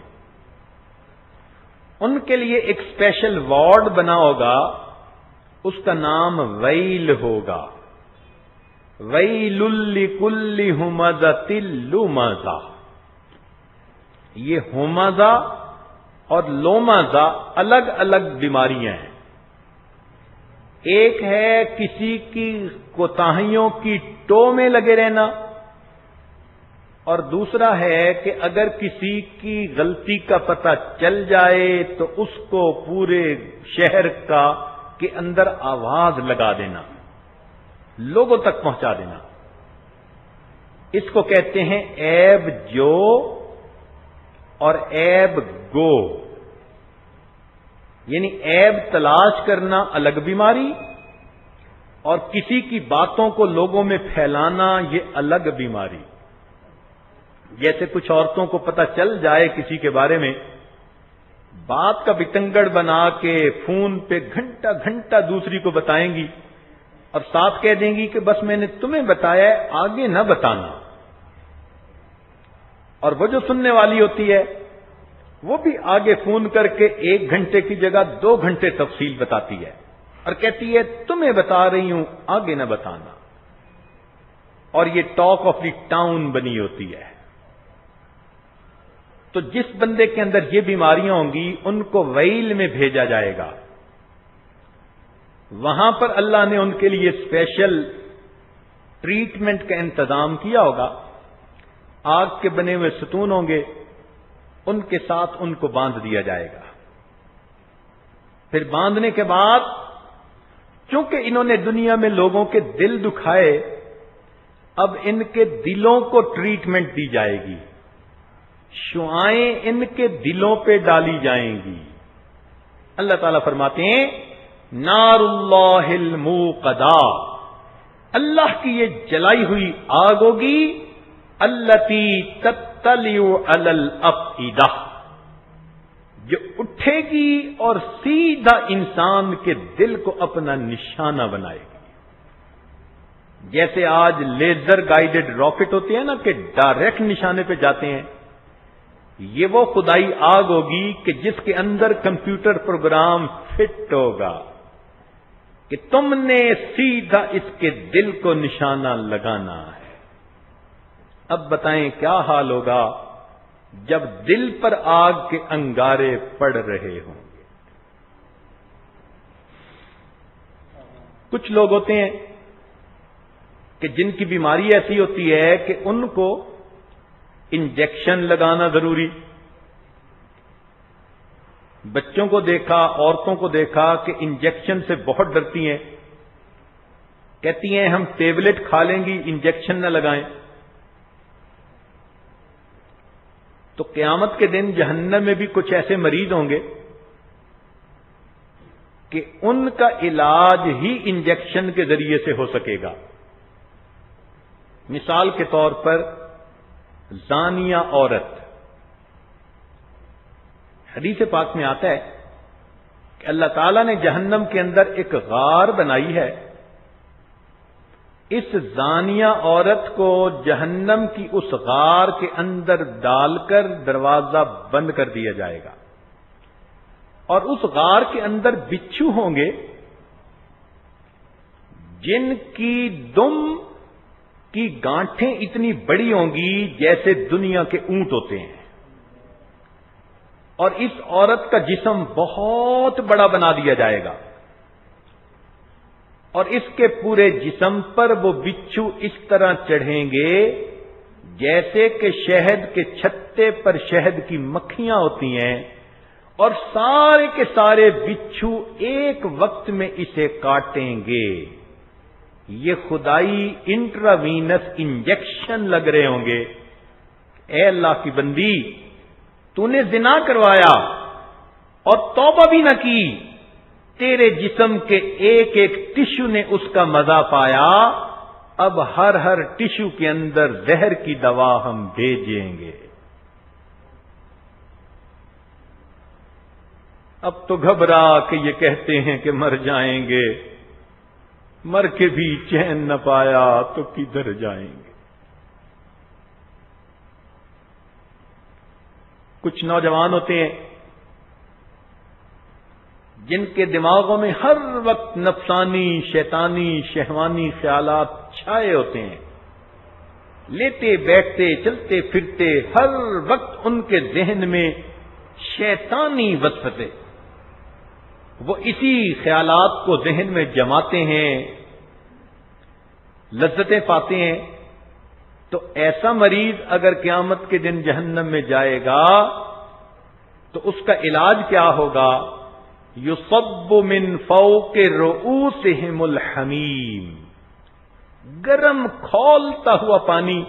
ان کے لیے ایک اسپیشل وارڈ بنا ہوگا، اس کا نام ویل ہوگا. ویل لکل ہمزۃ لمزہ. یہ ہمزہ اور لومزہ الگ الگ بیماریاں ہیں. ایک ہے کسی کی کوتاہیوں کی ٹو میں لگے رہنا، اور دوسرا ہے کہ اگر کسی کی غلطی کا پتہ چل جائے تو اس کو پورے شہر کے اندر آواز لگا دینا، لوگوں تک پہنچا دینا. اس کو کہتے ہیں عیب جو اور عیب گو. یعنی عیب تلاش کرنا الگ بیماری، اور کسی کی باتوں کو لوگوں میں پھیلانا یہ الگ بیماری. جیسے کچھ عورتوں کو پتہ چل جائے کسی کے بارے میں، بات کا بتنگڑ بنا کے فون پہ گھنٹہ گھنٹہ دوسری کو بتائیں گی، اور ساتھ کہہ دیں گی کہ بس میں نے تمہیں بتایا ہے، آگے نہ بتانا. اور وہ جو سننے والی ہوتی ہے وہ بھی آگے فون کر کے 1 گھنٹے کی جگہ 2 گھنٹے تفصیل بتاتی ہے، اور کہتی ہے تمہیں بتا رہی ہوں، آگے نہ بتانا. اور یہ ٹاک آف دی ٹاؤن بنی ہوتی ہے. تو جس بندے کے اندر یہ بیماریاں ہوں گی ان کو ویل میں بھیجا جائے گا. وہاں پر اللہ نے ان کے لیے اسپیشل ٹریٹمنٹ کا انتظام کیا ہوگا. آگ کے بنے ہوئے ستون ہوں گے، ان کے ساتھ ان کو باندھ دیا جائے گا. پھر باندھنے کے بعد چونکہ انہوں نے دنیا میں لوگوں کے دل دکھائے، اب ان کے دلوں کو ٹریٹمنٹ دی جائے گی. شعائیں ان کے دلوں پہ ڈالی جائیں گی. اللہ تعالیٰ فرماتے ہیں نار اللہ الموقدہ، اللہ کی یہ جلائی ہوئی آگ ہوگی، التی تطلع علی الافئدہ، جو اٹھے گی اور سیدھا انسان کے دل کو اپنا نشانہ بنائے گی. جیسے آج لیزر گائیڈڈ راکٹ ہوتے ہیں نا کہ ڈائریکٹ نشانے پہ جاتے ہیں، یہ وہ خدائی آگ ہوگی کہ جس کے اندر کمپیوٹر پروگرام فٹ ہوگا کہ تم نے سیدھا اس کے دل کو نشانہ لگانا ہے. اب بتائیں کیا حال ہوگا جب دل پر آگ کے انگارے پڑ رہے ہوں گے. کچھ لوگ ہوتے ہیں کہ جن کی بیماری ایسی ہوتی ہے کہ ان کو انجیکشن لگانا ضروری. بچوں کو دیکھا، عورتوں کو دیکھا کہ انجیکشن سے بہت ڈرتی ہیں، کہتی ہیں ہم ٹیبلٹ کھا لیں گی، انجیکشن نہ لگائیں. تو قیامت کے دن جہنم میں بھی کچھ ایسے مریض ہوں گے کہ ان کا علاج ہی انجیکشن کے ذریعے سے ہو سکے گا. مثال کے طور پر زانیہ عورت، حدیث پاک میں آتا ہے کہ اللہ تعالیٰ نے جہنم کے اندر ایک غار بنائی ہے. اس زانیہ عورت کو جہنم کی اس غار کے اندر ڈال کر دروازہ بند کر دیا جائے گا، اور اس غار کے اندر بچھو ہوں گے جن کی دم کی گانٹھیں اتنی بڑی ہوں گی جیسے دنیا کے اونٹ ہوتے ہیں، اور اس عورت کا جسم بہت بڑا بنا دیا جائے گا، اور اس کے پورے جسم پر وہ بچھو اس طرح چڑھیں گے جیسے کہ شہد کے چھتے پر شہد کی مکھیاں ہوتی ہیں، اور سارے کے سارے بچھو ایک وقت میں اسے کاٹیں گے. یہ خدائی انٹراوینس انجیکشن لگ رہے ہوں گے. اے اللہ کی بندی، تو نے زنا کروایا اور توبہ بھی نہ کی، تیرے جسم کے ایک ایک ٹشو نے اس کا مزہ پایا، اب ہر ٹشو کے اندر زہر کی دوا ہم بھیجیں گے. اب تو گھبرا کہ یہ کہتے ہیں کہ مر جائیں گے، مر کے بھی چین نہ پایا تو کدھر جائیں گے. کچھ نوجوان ہوتے ہیں جن کے دماغوں میں ہر وقت نفسانی، شیطانی، شہوانی خیالات چھائے ہوتے ہیں. لیتے بیٹھتے چلتے پھرتے ہر وقت ان کے ذہن میں شیطانی وسوسے، وہ اسی خیالات کو ذہن میں جماتے ہیں، لذتیں پاتے ہیں. تو ایسا مریض اگر قیامت کے دن جہنم میں جائے گا تو اس کا علاج کیا ہوگا؟ یصب من فوق رؤوسہم الحمیم، گرم کھولتا ہوا پانی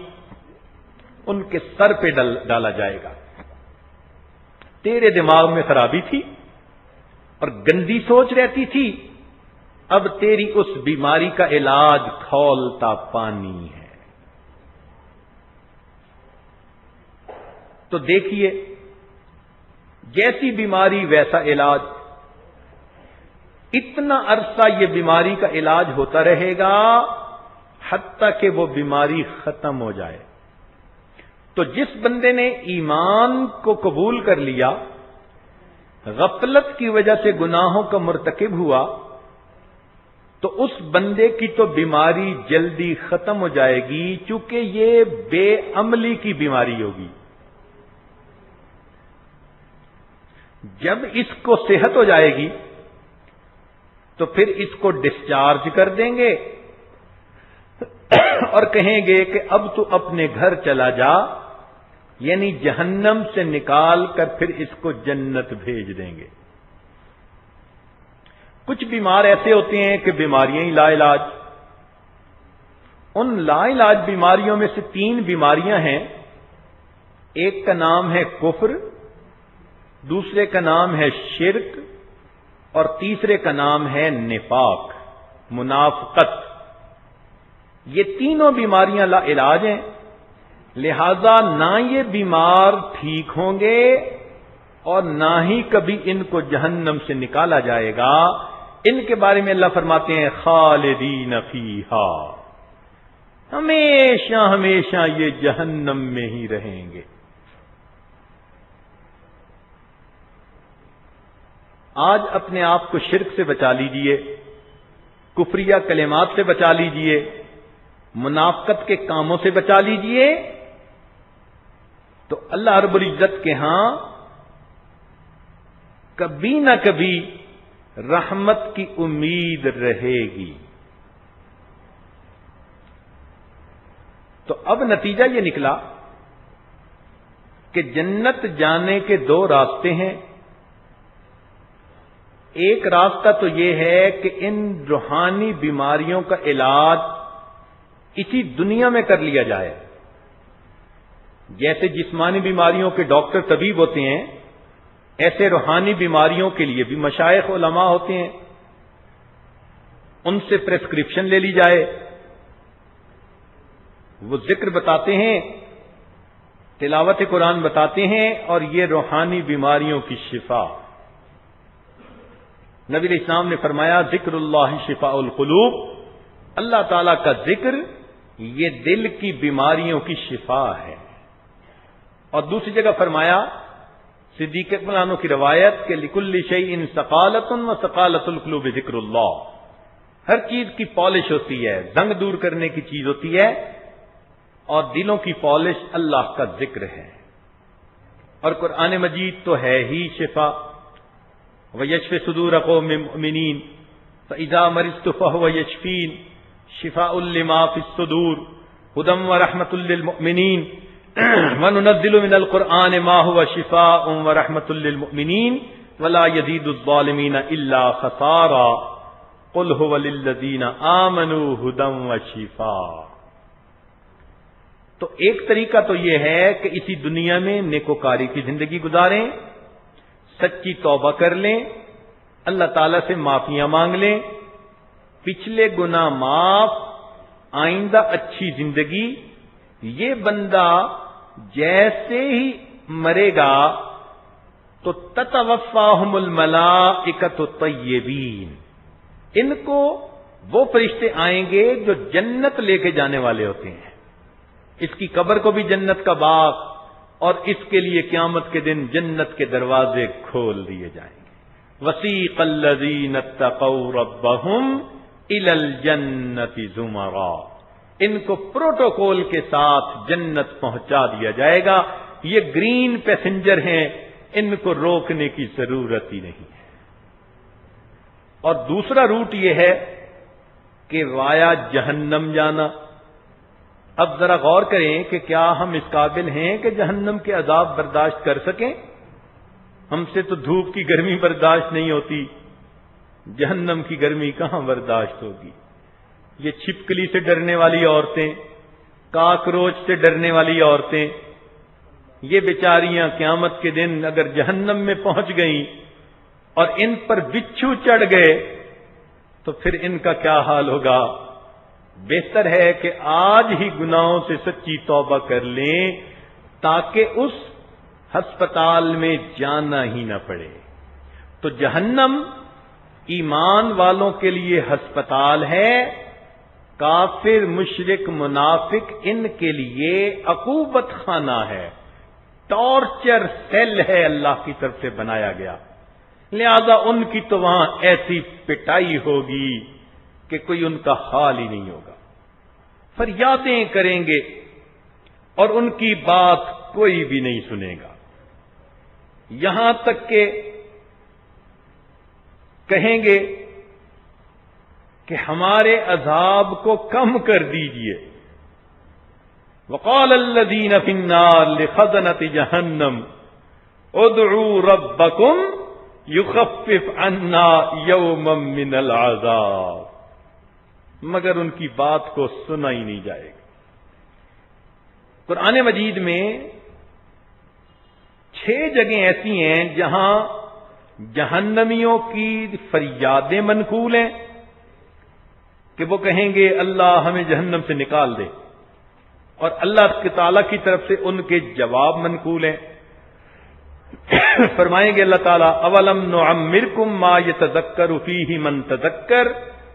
ان کے سر پہ ڈالا جائے گا. تیرے دماغ میں خرابی تھی اور گندی سوچ رہتی تھی، اب تیری اس بیماری کا علاج کھولتا پانی ہے. تو دیکھیے، جیسی بیماری ویسا علاج. اتنا عرصہ یہ بیماری کا علاج ہوتا رہے گا حتیٰ کہ وہ بیماری ختم ہو جائے. تو جس بندے نے ایمان کو قبول کر لیا، غفلت کی وجہ سے گناہوں کا مرتکب ہوا، تو اس بندے کی تو بیماری جلدی ختم ہو جائے گی، چونکہ یہ بے عملی کی بیماری ہوگی. جب اس کو صحت ہو جائے گی تو پھر اس کو ڈسچارج کر دیں گے اور کہیں گے کہ اب تو اپنے گھر چلا جا، یعنی جہنم سے نکال کر پھر اس کو جنت بھیج دیں گے. کچھ بیمار ایسے ہوتے ہیں کہ بیماریاں ہی لا علاج. ان لا علاج بیماریوں میں سے 3 بیماریاں ہیں. ایک کا نام ہے کفر، دوسرے کا نام ہے شرک، اور تیسرے کا نام ہے نفاق، منافقت. یہ تینوں بیماریاں لا علاج ہیں، لہذا نہ یہ بیمار ٹھیک ہوں گے اور نہ ہی کبھی ان کو جہنم سے نکالا جائے گا. ان کے بارے میں اللہ فرماتے ہیں خالدین فیہا، ہمیشہ ہمیشہ یہ جہنم میں ہی رہیں گے. آج اپنے آپ کو شرک سے بچا لیجئے، کفریہ کلمات سے بچا لیجئے، منافقت کے کاموں سے بچا لیجئے، تو اللہ رب العزت کے ہاں کبھی نہ کبھی رحمت کی امید رہے گی. اب نتیجہ یہ نکلا کہ جنت جانے کے دو راستے ہیں. ایک راستہ تو یہ ہے کہ ان روحانی بیماریوں کا علاج اسی دنیا میں کر لیا جائے. جیسے جسمانی بیماریوں کے ڈاکٹر طبیب ہوتے ہیں، ایسے روحانی بیماریوں کے لیے بھی مشائخ علماء ہوتے ہیں، ان سے پرسکرپشن لے لی جائے. وہ ذکر بتاتے ہیں، تلاوت قرآن بتاتے ہیں، اور یہ روحانی بیماریوں کی شفا. نبی علیہ السلام نے فرمایا ذکر اللہ شفاء القلوب، اللہ تعالی کا ذکر یہ دل کی بیماریوں کی شفا ہے. اور دوسری جگہ فرمایا صدیق اکبر عنہ کی روایت کہ لکل شیء ثقالۃ و ثقالۃ القلوب ذکر اللہ. ہر چیز کی پالش ہوتی ہے، زنگ دور کرنے کی چیز ہوتی ہے، اور دلوں کی پالش اللہ کا ذکر ہے. اور قرآن مجید تو ہے ہی شفا. وَيَشْفِ صُدُورَ قَوْمٍ مُؤْمِنِينَ فَإِذَا مَرِضْتُ فَهُوَ يَشْفِينِ شِفَاءٌ لِمَا فِي الصُّدُورِ هُدًى وَرَحْمَةٌ لِّلْمُؤْمِنِينَ وَنُنَزِّلُ مِنَ الْقُرْآنِ مَا هُوَ شِفَاءٌ وَرَحْمَةٌ لِّلْمُؤْمِنِينَ وَلَا يَزِيدُ الظَّالِمِينَ إِلَّا خَسَارًا قُلْ هُوَ لِلَّذِينَ آمَنُوا هُدًى وَشِفَاءٌ. تو ایک طریقہ تو یہ ہے کہ اسی دنیا میں نیکوکاری کی زندگی گزاریں، سچی توبہ کر لیں، اللہ تعالی سے معافیاں مانگ لیں، پچھلے گناہ معاف، آئندہ اچھی زندگی. یہ بندہ جیسے ہی مرے گا تو تتوفاہم الملائکۃ الطیبین، ان کو وہ فرشتے آئیں گے جو جنت لے کے جانے والے ہوتے ہیں. اس کی قبر کو بھی جنت کا باغ، اور اس کے لیے قیامت کے دن جنت کے دروازے کھول دیے جائیں گے. وسیق الذین اتقوا ربهم الی الجنۃ زمرا، ان کو پروٹوکول کے ساتھ جنت پہنچا دیا جائے گا. یہ گرین پیسنجر ہیں، ان کو روکنے کی ضرورت ہی نہیں ہے. اور دوسرا روٹ یہ ہے کہ وایا جہنم جانا. اب ذرا غور کریں کہ کیا ہم اس قابل ہیں کہ جہنم کے عذاب برداشت کر سکیں؟ ہم سے تو دھوپ کی گرمی برداشت نہیں ہوتی، جہنم کی گرمی کہاں برداشت ہوگی؟ یہ چھپکلی سے ڈرنے والی عورتیں، کاکروچ سے ڈرنے والی عورتیں، یہ بیچاریاں قیامت کے دن اگر جہنم میں پہنچ گئیں اور ان پر بچھو چڑھ گئے تو پھر ان کا کیا حال ہوگا؟ بہتر ہے کہ آج ہی گناہوں سے سچی توبہ کر لیں تاکہ اس ہسپتال میں جانا ہی نہ پڑے. تو جہنم ایمان والوں کے لیے ہسپتال ہے، کافر مشرک منافق ان کے لیے عقوبت خانہ ہے، ٹارچر سیل ہے، اللہ کی طرف سے بنایا گیا. لہذا ان کی تو وہاں ایسی پٹائی ہوگی کہ کوئی ان کا حال ہی نہیں ہوگا. فریادیں کریں گے اور ان کی بات کوئی بھی نہیں سنے گا. یہاں تک کہ کہیں گے کہ ہمارے عذاب کو کم کر دیجئے. وقال الذین فی النار لخزنۃ جہنم ادعوا ربکم یخفف عنا یوما من العذاب، مگر ان کی بات کو سنا ہی نہیں جائے گا. قرآن مجید میں 6 جگہیں ایسی ہیں جہاں جہنمیوں کی فریادیں منقول ہیں کہ وہ کہیں گے اللہ ہمیں جہنم سے نکال دے، اور اللہ تعالی کی طرف سے ان کے جواب منقول ہیں. فرمائیں گے اللہ تعالیٰ اولم نعمرکم ما یتذکر فیہ من تذکر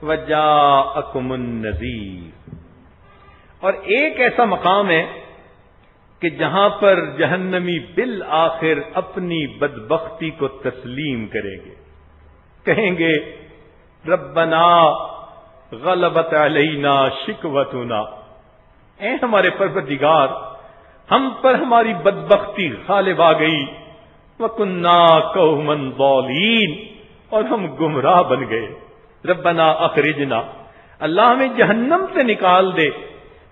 وجاءکم النذیر. اور ایک ایسا مقام ہے کہ جہاں پر جہنمی بالآخر اپنی بدبختی کو تسلیم کریں گے، کہیں گے ربنا غلبت علینا شکوتنا، اے ہمارے پروردگار ہم پر ہماری بدبختی غالب آ گئی، وَكُنَّا قَوْمًا ضَالِينَ، اور ہم گمراہ بن گئے. ربنا اخرجنا، اللہ ہمیں جہنم سے نکال دے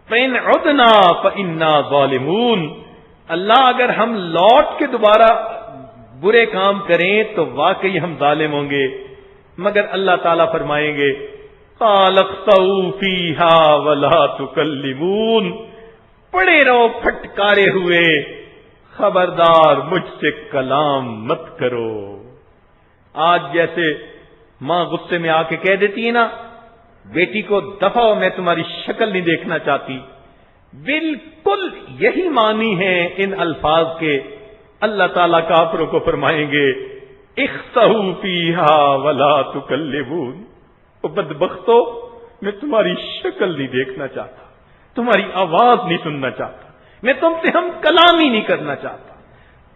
فَإِنْ عُدْنَا فَإِنَّا ظَالِمُونَ، اللہ اگر ہم لوٹ کے دوبارہ برے کام کریں تو واقعی ہم ظالم ہوں گے، مگر اللہ تعالیٰ فرمائیں گے قَالَ اخْسَئُوا فِيهَا وَلَا تُكَلِّمُونَ، پڑے رہو پھٹکارے ہوئے، خبردار مجھ سے کلام مت کرو۔ آج جیسے ماں غصے میں آ کے کہہ دیتی ہے نا بیٹی کو دفع ہو، میں تمہاری شکل نہیں دیکھنا چاہتی، بالکل یہی معنی ہے ان الفاظ کے۔ اللہ تعالیٰ کافروں کو فرمائیں گے اخسئوا فیہا ولا تکلمون، او بدبختو میں تمہاری شکل نہیں دیکھنا چاہتا، تمہاری آواز نہیں سننا چاہتا، میں تم سے ہم کلام ہی نہیں کرنا چاہتا،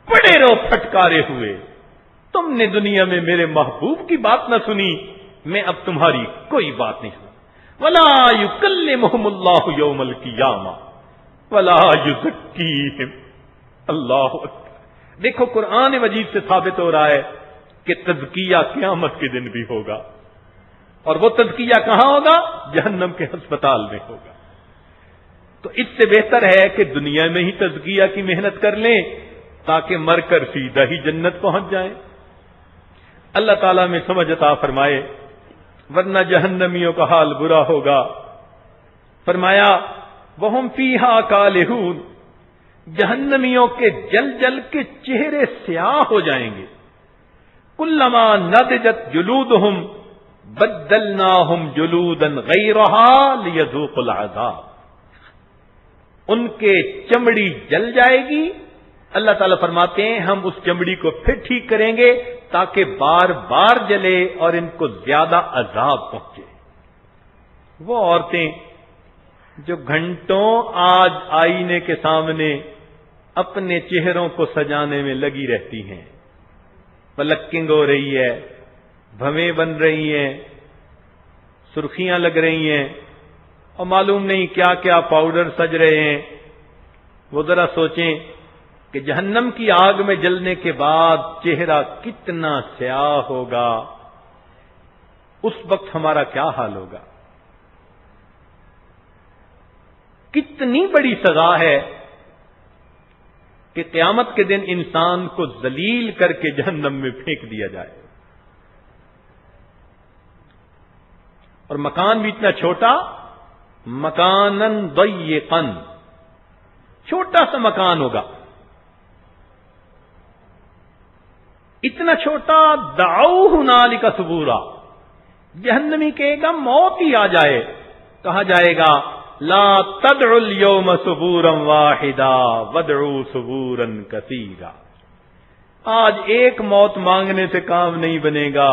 پڑے رہو پھٹکارے ہوئے۔ تم نے دنیا میں میرے محبوب کی بات نہ سنی، میں اب تمہاری کوئی بات نہیں سنوں۔ ولا یکلمہم اللہ یوم القیامہ ولا یزکیہم، اللہ اکبر۔ دیکھو قرآن مجید سے ثابت ہو رہا ہے کہ تزکیہ قیامت کے دن بھی ہوگا، اور وہ تزکیہ کہاں ہوگا؟ جہنم کے ہسپتال میں ہوگا۔ تو اس سے بہتر ہے کہ دنیا میں ہی تزکیہ کی محنت کر لیں تاکہ مر کر سیدھا ہی جنت پہنچ جائیں۔ اللہ تعالیٰ میں سمجھ عطا فرمائے، ورنہ جہنمیوں کا حال برا ہوگا۔ فرمایا وَهُمْ فِيهَا كَالِحُونَ، جہنمیوں کے جل جل کے چہرے سیاہ ہو جائیں گے۔ کلما نضجت جلودہم بدلناہم جلودا غیرہا لیذوقوا العذاب، ان کے چمڑی جل جائے گی، اللہ تعالیٰ فرماتے ہیں ہم اس چمڑی کو پھر ٹھیک کریں گے تاکہ بار بار جلے اور ان کو زیادہ عذاب پہنچے۔ وہ عورتیں جو گھنٹوں آج آئینے کے سامنے اپنے چہروں کو سجانے میں لگی رہتی ہیں، پلکنگ ہو رہی ہے، بھویں بن رہی ہیں، سرخیاں لگ رہی ہیں، اور معلوم نہیں کیا کیا پاؤڈر سج رہے ہیں، وہ ذرا سوچیں کہ جہنم کی آگ میں جلنے کے بعد چہرہ کتنا سیاہ ہوگا، اس وقت ہمارا کیا حال ہوگا۔ کتنی بڑی سزا ہے کہ قیامت کے دن انسان کو ذلیل کر کے جہنم میں پھینک دیا جائے، اور مکان بھی اتنا چھوٹا، مکانن ضیقن، چھوٹا سا مکان ہوگا، اتنا چھوٹا دعوا ہنالک ثبورا، جہنمی کہے گا موت ہی آ جائے، کہا جائے گا لا تدعوا اليوم ثبورا واحدا وادعوا ثبورا کثیرا، آج ایک موت مانگنے سے کام نہیں بنے گا،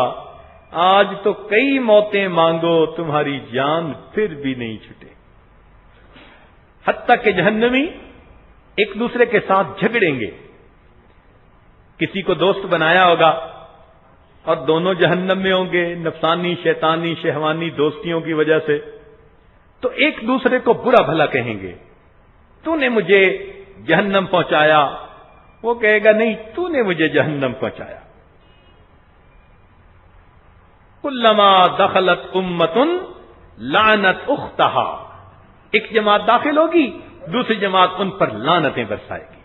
آج تو کئی موتیں مانگو تمہاری جان پھر بھی نہیں چھٹے۔ حتیٰ کہ جہنمی ایک دوسرے کے ساتھ جھگڑیں گے، کسی کو دوست بنایا ہوگا اور دونوں جہنم میں ہوں گے نفسانی شیطانی شہوانی دوستیوں کی وجہ سے، تو ایک دوسرے کو برا بھلا کہیں گے، تو نے مجھے جہنم پہنچایا، وہ کہے گا نہیں تو نے مجھے جہنم پہنچایا۔ کلما دخلت امۃ لعنت اختہا، ایک جماعت داخل ہوگی دوسری جماعت ان پر لعنتیں برسائے گی۔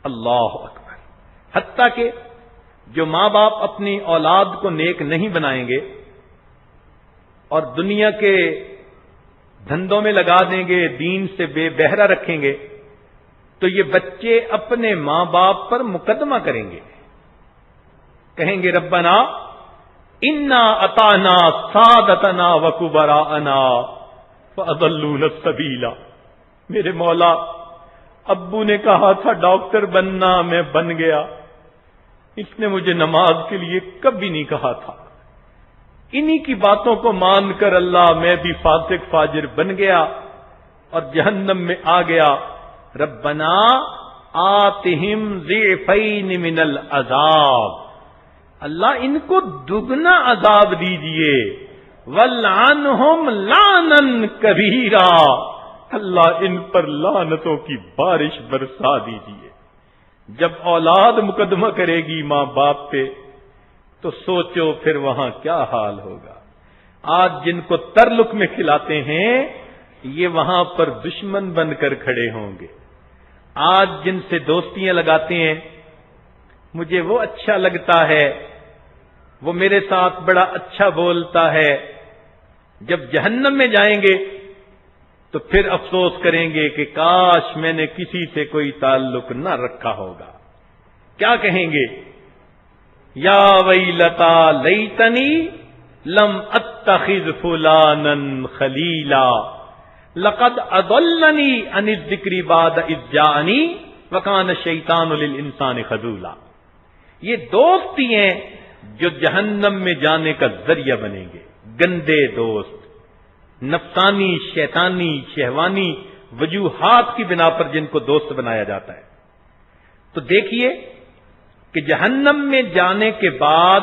اللہ اکبر۔ حتیٰ کہ جو ماں باپ اپنی اولاد کو نیک نہیں بنائیں گے اور دنیا کے دھندوں میں لگا دیں گے، دین سے بے بہرا رکھیں گے، تو یہ بچے اپنے ماں باپ پر مقدمہ کریں گے، کہیں گے ربنا انا اطعنا سادتنا وکبراءنا فاضلونا السبیل، میرے مولا ابو نے کہا تھا ڈاکٹر بننا، میں بن گیا، اس نے مجھے نماز کے لیے کبھی نہیں کہا تھا، انہی کی باتوں کو مان کر اللہ میں بھی فاسق فاجر بن گیا اور جہنم میں آ گیا۔ ربنا آتہم ضعفین من العذاب، اللہ ان کو دگنا عذاب دیجئے، وَلْعَنْهُمْ لَعْنًا كَبِيرًا، اللہ ان پر لعنتوں کی بارش برسا دیجئے۔ جب اولاد مقدمہ کرے گی ماں باپ پہ تو سوچو پھر وہاں کیا حال ہوگا۔ آج جن کو ترلک میں کھلاتے ہیں یہ وہاں پر دشمن بن کر کھڑے ہوں گے۔ آج جن سے دوستیاں لگاتے ہیں، مجھے وہ اچھا لگتا ہے، وہ میرے ساتھ بڑا اچھا بولتا ہے، جب جہنم میں جائیں گے تو پھر افسوس کریں گے کہ کاش میں نے کسی سے کوئی تعلق نہ رکھا ہوگا۔ کیا کہیں گے؟ یا ویلتا لیتنی لم اتخذ فلانا خلیلا لقد اضلنی عن الذکر بعد اذ جاءنی وکان الشیطان للانسان خذولا۔ یہ دوست ہی ہیں جو جہنم میں جانے کا ذریعہ بنیں گے۔ گندے دوست، نفسانی، شیطانی، شہوانی وجوہات کی بنا پر جن کو دوست بنایا جاتا ہے۔ تو دیکھیے کہ جہنم میں جانے کے بعد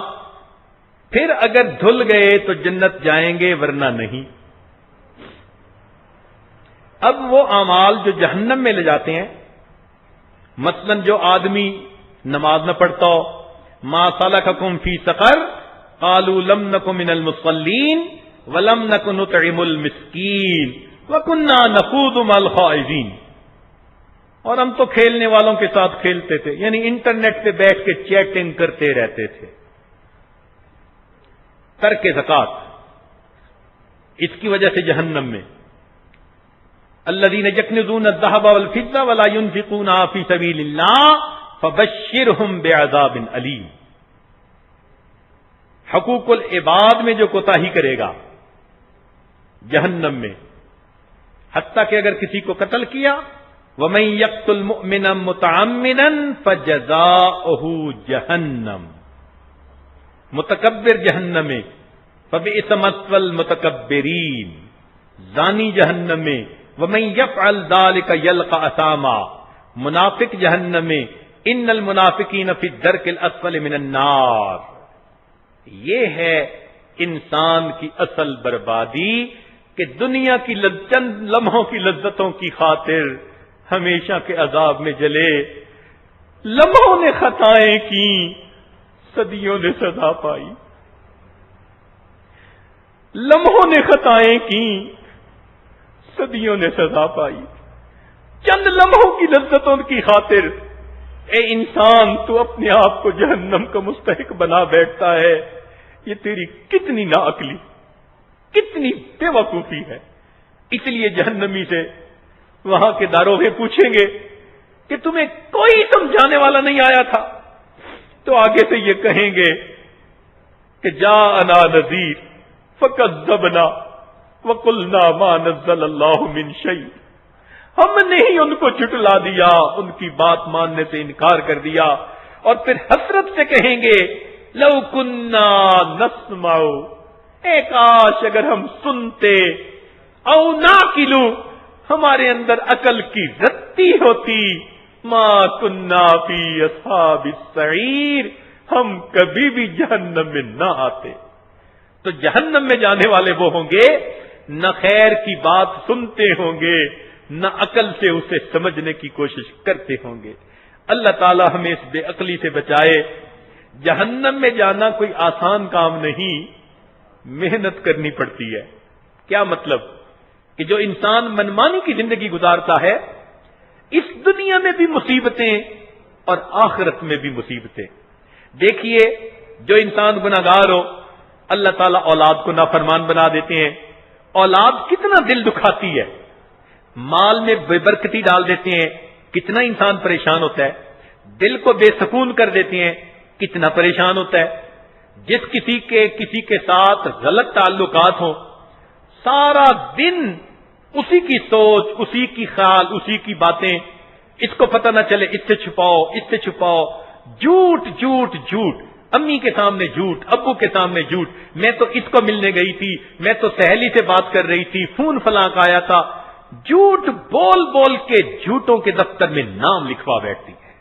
پھر اگر دھل گئے تو جنت جائیں گے، ورنہ نہیں۔ اب وہ اعمال جو جہنم میں لے جاتے ہیں، مثلا جو آدمی نماز نہ پڑھتا ہو، ما سلککم فی سقر قالوا لم نک من المصلین ولم نک نطعم المسکین وکنا نخوض مع الخائضین، اور ہم تو کھیلنے والوں کے ساتھ کھیلتے تھے، یعنی انٹرنیٹ پہ بیٹھ کے چیٹنگ کرتے رہتے تھے۔ ترک زکات، اس کی وجہ سے جہنم میں۔ الذین یکنزون الذهب والفضة ولا ينفقونها فی سبیل اللہ فبشرهم بعذاب علیم۔ حقوق العباد میں جو کوتاہی کرے گا جہنم میں، حتیٰ کہ اگر کسی کو قتل کیا، وَمَن يَقْتُلْ مُؤْمِنًا مُتَعَمِّدًا فَجَزَاؤُهُ جَهَنَّمُ، متکبر جہنم میں، فَبِئْسَ مَثْوَى الْمُتَكَبِّرِينَ، زانی جہنم میں، وَمَن يَفْعَلْ ذَلِكَ يَلْقَ أَثَامًا، منافق جہنم میں، إِنَّ الْمُنَافِقِينَ فِي الدَّرْكِ الْأَسْفَلِ مِنَ النَّارِ۔ یہ ہے انسان کی اصل بربادی کہ دنیا کی چند لمحوں کی لذتوں کی خاطر ہمیشہ کے عذاب میں جلے۔ لمحوں نے خطائیں کی، صدیوں نے سزا پائی۔ لمحوں نے خطائیں کی، صدیوں نے سزا پائی۔ چند لمحوں کی لذتوں کی خاطر اے انسان تو اپنے آپ کو جہنم کا مستحق بنا بیٹھتا ہے۔ یہ تیری کتنی ناعقلی، کتنی بے وقوفی ہے۔ اس لیے جہنمی سے وہاں کے داروغے پوچھیں گے کہ تمہیں کوئی سمجھانے والا نہیں آیا تھا؟ تو آگے سے یہ کہیں گے کہ جاءنا نذیر فکذبنا وقلنا ما نزل اللہ من شیء، ہم نے ہی ان کو جھٹلا دیا، ان کی بات ماننے سے انکار کر دیا، اور پھر حسرت سے کہیں گے لو کننا نسمع، اے کاش اگر ہم سنتے، او ناقلو، ہمارے اندر عقل کی رتی ہوتی، ما کننا فی اصحاب السعیر، ہم کبھی بھی جہنم میں نہ آتے۔ تو جہنم میں جانے والے وہ ہوں گے نہ خیر کی بات سنتے ہوں گے، نہ عقل سے اسے سمجھنے کی کوشش کرتے ہوں گے۔ اللہ تعالی ہمیں اس بے عقلی سے بچائے۔ جہنم میں جانا کوئی آسان کام نہیں، محنت کرنی پڑتی ہے۔ کیا مطلب؟ کہ جو انسان منمانی کی زندگی گزارتا ہے، اس دنیا میں بھی مصیبتیں اور آخرت میں بھی مصیبتیں۔ دیکھیے جو انسان گناہگار ہو، اللہ تعالیٰ اولاد کو نافرمان بنا دیتے ہیں۔ اولاد کتنا دل دکھاتی ہے، مال میں بے برکتی ڈال دیتے ہیں، کتنا انسان پریشان ہوتا ہے، دل کو بے سکون کر دیتے ہیں، کتنا پریشان ہوتا ہے۔ جس کسی کے ساتھ غلط تعلقات ہوں، سارا دن اسی کی سوچ، اسی کی خیال، اسی کی باتیں، اس کو پتہ نہ چلے، اس سے چھپاؤ، اس سے چھپاؤ، جھوٹ جھوٹ جھوٹ، امی کے سامنے جھوٹ، ابو کے سامنے جھوٹ، میں تو اس کو ملنے گئی تھی، میں تو سہیلی سے بات کر رہی تھی، فون فلاں کا آیا تھا، جھوٹ بول بول کے جھوٹوں کے دفتر میں نام لکھوا بیٹھتی ہے۔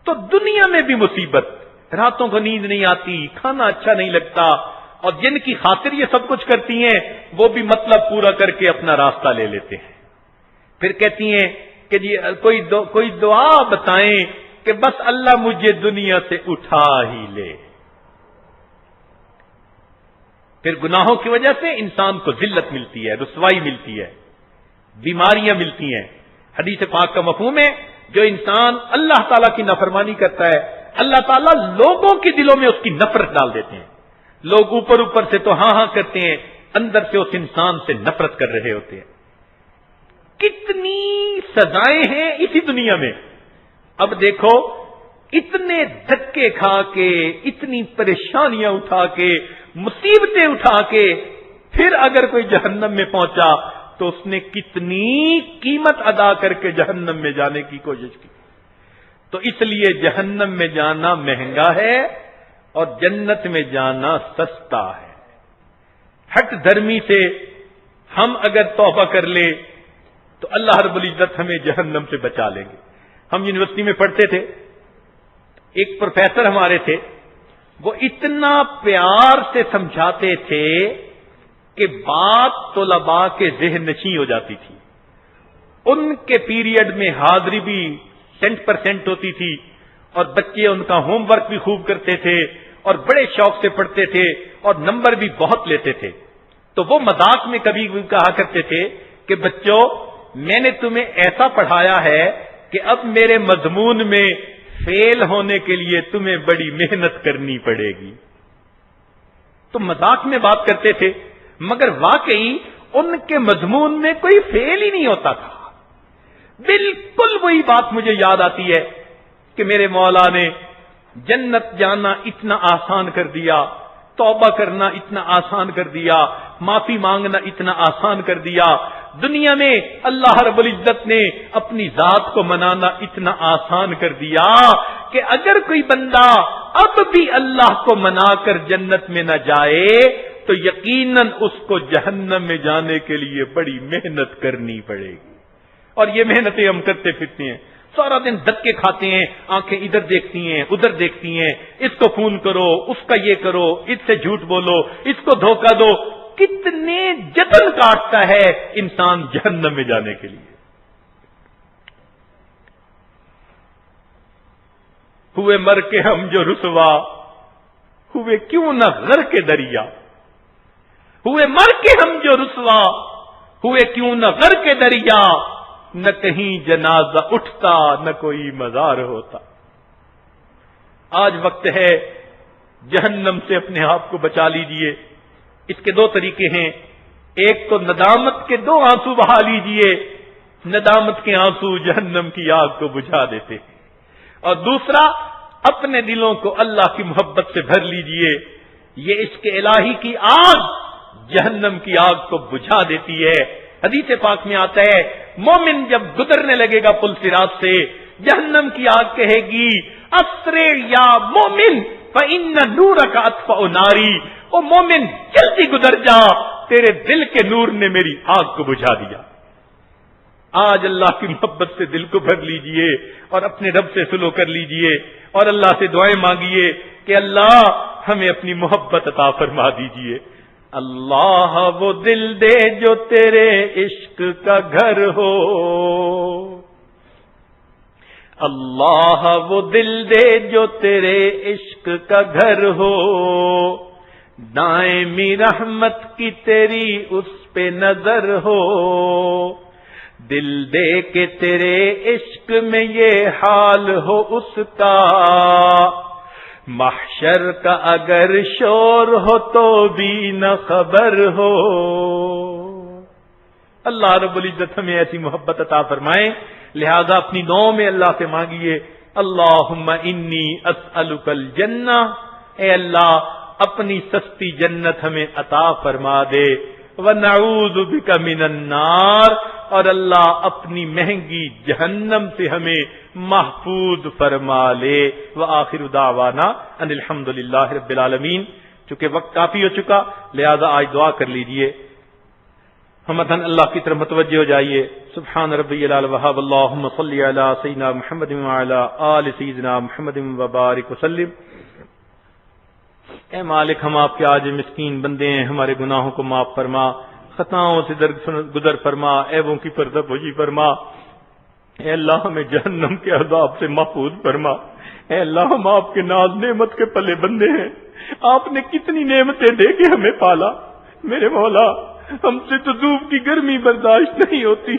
تو دنیا میں بھی مصیبت، راتوں کو نیند نہیں آتی، کھانا اچھا نہیں لگتا، اور جن کی خاطر یہ سب کچھ کرتی ہیں وہ بھی مطلب پورا کر کے اپنا راستہ لے لیتے ہیں۔ پھر کہتی ہیں کہ جی کوئی دعا بتائیں کہ بس اللہ مجھے دنیا سے اٹھا ہی لے۔ پھر گناہوں کی وجہ سے انسان کو ذلت ملتی ہے، رسوائی ملتی ہے، بیماریاں ملتی ہیں۔ حدیث پاک کا مفہوم ہے جو انسان اللہ تعالیٰ کی نافرمانی کرتا ہے، اللہ تعالیٰ لوگوں کے دلوں میں اس کی نفرت ڈال دیتے ہیں۔ لوگ اوپر اوپر سے تو ہاں ہاں کرتے ہیں، اندر سے اس انسان سے نفرت کر رہے ہوتے ہیں۔ کتنی سزائیں ہیں اسی دنیا میں۔ اب دیکھو، اتنے دھکے کھا کے، اتنی پریشانیاں اٹھا کے، مصیبتیں اٹھا کے، پھر اگر کوئی جہنم میں پہنچا تو اس نے کتنی قیمت ادا کر کے جہنم میں جانے کی کوشش کی۔ تو اس لیے جہنم میں جانا مہنگا ہے اور جنت میں جانا سستا ہے۔ ہٹ دھرمی سے ہم اگر توبہ کر لیں تو اللہ رب العزت ہمیں جہنم سے بچا لیں گے۔ ہم یونیورسٹی میں پڑھتے تھے، ایک پروفیسر ہمارے تھے، وہ اتنا پیار سے سمجھاتے تھے کہ بات طلباء کے ذہن نشیں ہو جاتی تھی۔ ان کے پیریڈ میں حاضری بھی 100% ہوتی تھی اور بچے ان کا ہوم ورک بھی خوب کرتے تھے اور بڑے شوق سے پڑھتے تھے اور نمبر بھی بہت لیتے تھے۔ تو وہ مذاق میں کبھی کہا کرتے تھے کہ بچوں، میں نے تمہیں ایسا پڑھایا ہے کہ اب میرے مضمون میں فیل ہونے کے لیے تمہیں بڑی محنت کرنی پڑے گی۔ تو مذاق میں بات کرتے تھے، مگر واقعی ان کے مضمون میں کوئی فیل ہی نہیں ہوتا تھا۔ بالکل وہی بات مجھے یاد آتی ہے کہ میرے مولا نے جنت جانا اتنا آسان کر دیا، توبہ کرنا اتنا آسان کر دیا، معافی مانگنا اتنا آسان کر دیا، دنیا میں اللہ رب العزت نے اپنی ذات کو منانا اتنا آسان کر دیا کہ اگر کوئی بندہ اب بھی اللہ کو منا کر جنت میں نہ جائے تو یقیناً اس کو جہنم میں جانے کے لیے بڑی محنت کرنی پڑے گی۔ اور یہ محنتیں ہم کرتے پھرتے ہیں، سارا دن دھکے کھاتے ہیں، آنکھیں ادھر دیکھتی ہیں ادھر دیکھتی ہیں، اس کو فون کرو، اس کا یہ کرو، اس سے جھوٹ بولو، اس کو دھوکہ دو۔ کتنے جتن کاٹتا ہے انسان جہنم میں جانے کے لیے۔ ہوئے مر کے ہم جو رسوا، ہوئے کیوں نہ غر کے دریا، ہوئے مر کے ہم جو رسوا، ہوئے کیوں نہ غر کے دریا، نہ کہیں جنازہ اٹھتا نہ کوئی مزار ہوتا۔ آج وقت ہے جہنم سے اپنے آپ کو بچا لیجئے۔ اس کے دو طریقے ہیں، ایک تو ندامت کے 2 آنسو بہا لیجئے، ندامت کے آنسو جہنم کی آگ کو بجھا دیتے ہیں، اور دوسرا اپنے دلوں کو اللہ کی محبت سے بھر لیجئے، یہ عشق الہی کی آگ جہنم کی آگ کو بجھا دیتی ہے۔ حدیث پاک میں آتا ہے، مومن جب گزرنے لگے گا پل صراط سے، جہنم کی آگ کہے گی اسرع یا مومن فإن نورک اطفأ ناری، او مومن جلدی گزر جا، تیرے دل کے نور نے میری آگ کو بجھا دیا۔ آج اللہ کی محبت سے دل کو بھر لیجئے اور اپنے رب سے سلو کر لیجئے اور اللہ سے دعائیں مانگیے کہ اللہ ہمیں اپنی محبت عطا فرما دیجئے۔ اللہ وہ دل دے جو تیرے عشق کا گھر ہو، اللہ وہ دل دے جو تیرے عشق کا گھر ہو، دائمی رحمت کی تیری اس پہ نظر ہو، دل دے کے تیرے عشق میں یہ حال ہو اس کا، محشر کا اگر شور ہو تو بھی نہ خبر ہو۔ اللہ رب العزت ہمیں ایسی محبت عطا فرمائے، لہذا اپنی دعاؤں میں اللہ سے مانگیے، اللہم انی اسألک الجنہ، اے اللہ اپنی سستی جنت ہمیں عطا فرما دے، ونعوذ بک من النار، اور اللہ اپنی مہنگی جہنم سے ہمیں محفوظ فرما لے۔ وآخر دعوانا ان الحمدللہ رب العالمین۔ چونکہ وقت کافی ہو چکا لہذا آج دعا کر لیجئے، ہمتن اللہ کی طرف متوجہ ہو جائیے۔ سبحان ربی العلی وہاب، اللہم صلی علی سیدنا محمد وعلی آل سیدنا محمد وبارک وسلم۔ اے مالک، ہم آپ کے عاجز مسکین بندے ہیں، ہمارے گناہوں کو معاف فرما، خطاؤں سے درگزر فرما، عیبوں کی پردہ پوشی فرما۔ اے اللہ ہمیں جہنم کے عذاب سے محفوظ فرما۔ اے اللہ ہم آپ کے ناز نعمت کے پلے بندے ہیں، آپ نے کتنی نعمتیں دے کے ہمیں پالا میرے مولا، ہم سے تو دھوپ کی گرمی برداشت نہیں ہوتی،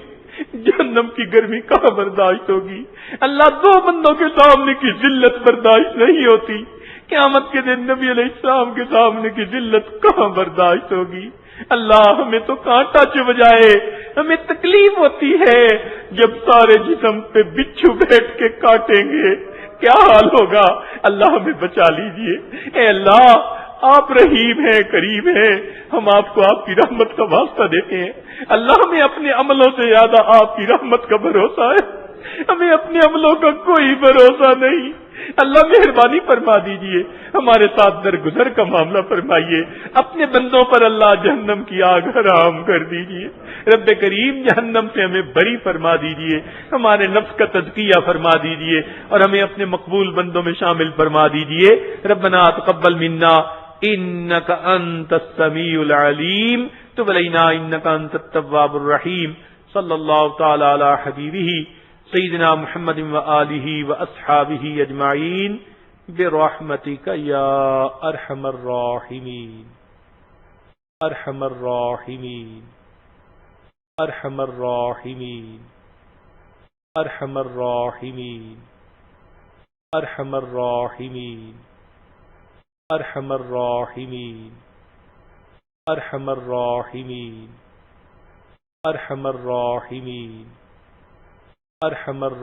جہنم کی گرمی کہاں برداشت ہوگی؟ اللہ، دو بندوں کے سامنے کی ذلت برداشت نہیں ہوتی، قیامت کے دن نبی علیہ السلام کے سامنے کی ذلت کہاں برداشت ہوگی؟ اللہ، ہمیں تو کانٹا چبھ جائے، ہمیں تکلیف ہوتی ہے جب سارے جسم پہ بچھو بیٹھ کے کاٹیں گے، کیا حال ہوگا؟ اللہ ہمیں بچا لیجئے۔ اے اللہ، آپ رحیم ہیں، کریم ہیں، ہم آپ کو آپ کی رحمت کا واسطہ دیتے ہیں۔ اللہ، ہمیں اپنے عملوں سے زیادہ آپ کی رحمت کا بھروسہ ہے، ہمیں اپنے عملوں کا کوئی بھروسہ نہیں۔ اللہ، مہربانی فرما دیجئے، ہمارے ساتھ درگزر کا معاملہ فرمائیے، اپنے بندوں پر اللہ جہنم کی آگ حرام کر دیجئے۔ رب کریم، جہنم سے ہمیں بری فرما دیجئے، ہمارے نفس کا تزکیہ فرما دیجئے اور ہمیں اپنے مقبول بندوں میں شامل فرما دیجئے۔ ربنا تقبل منا انک انت السمیع العلیم، تب علینا انک انت التواب الرحیم۔ صلی اللہ تعالی علی حبیبہ سیدنا محمد وآلہ واصحابہ اجمعین برحمتک یا ارحم الراحمین، ارحم الراحمین، ارحم الراحمین، ارحم الراحمین، ارحم الراحمین، ارحم الراحمین، ارحم الراحمین، ارحم الراحمین، ارحم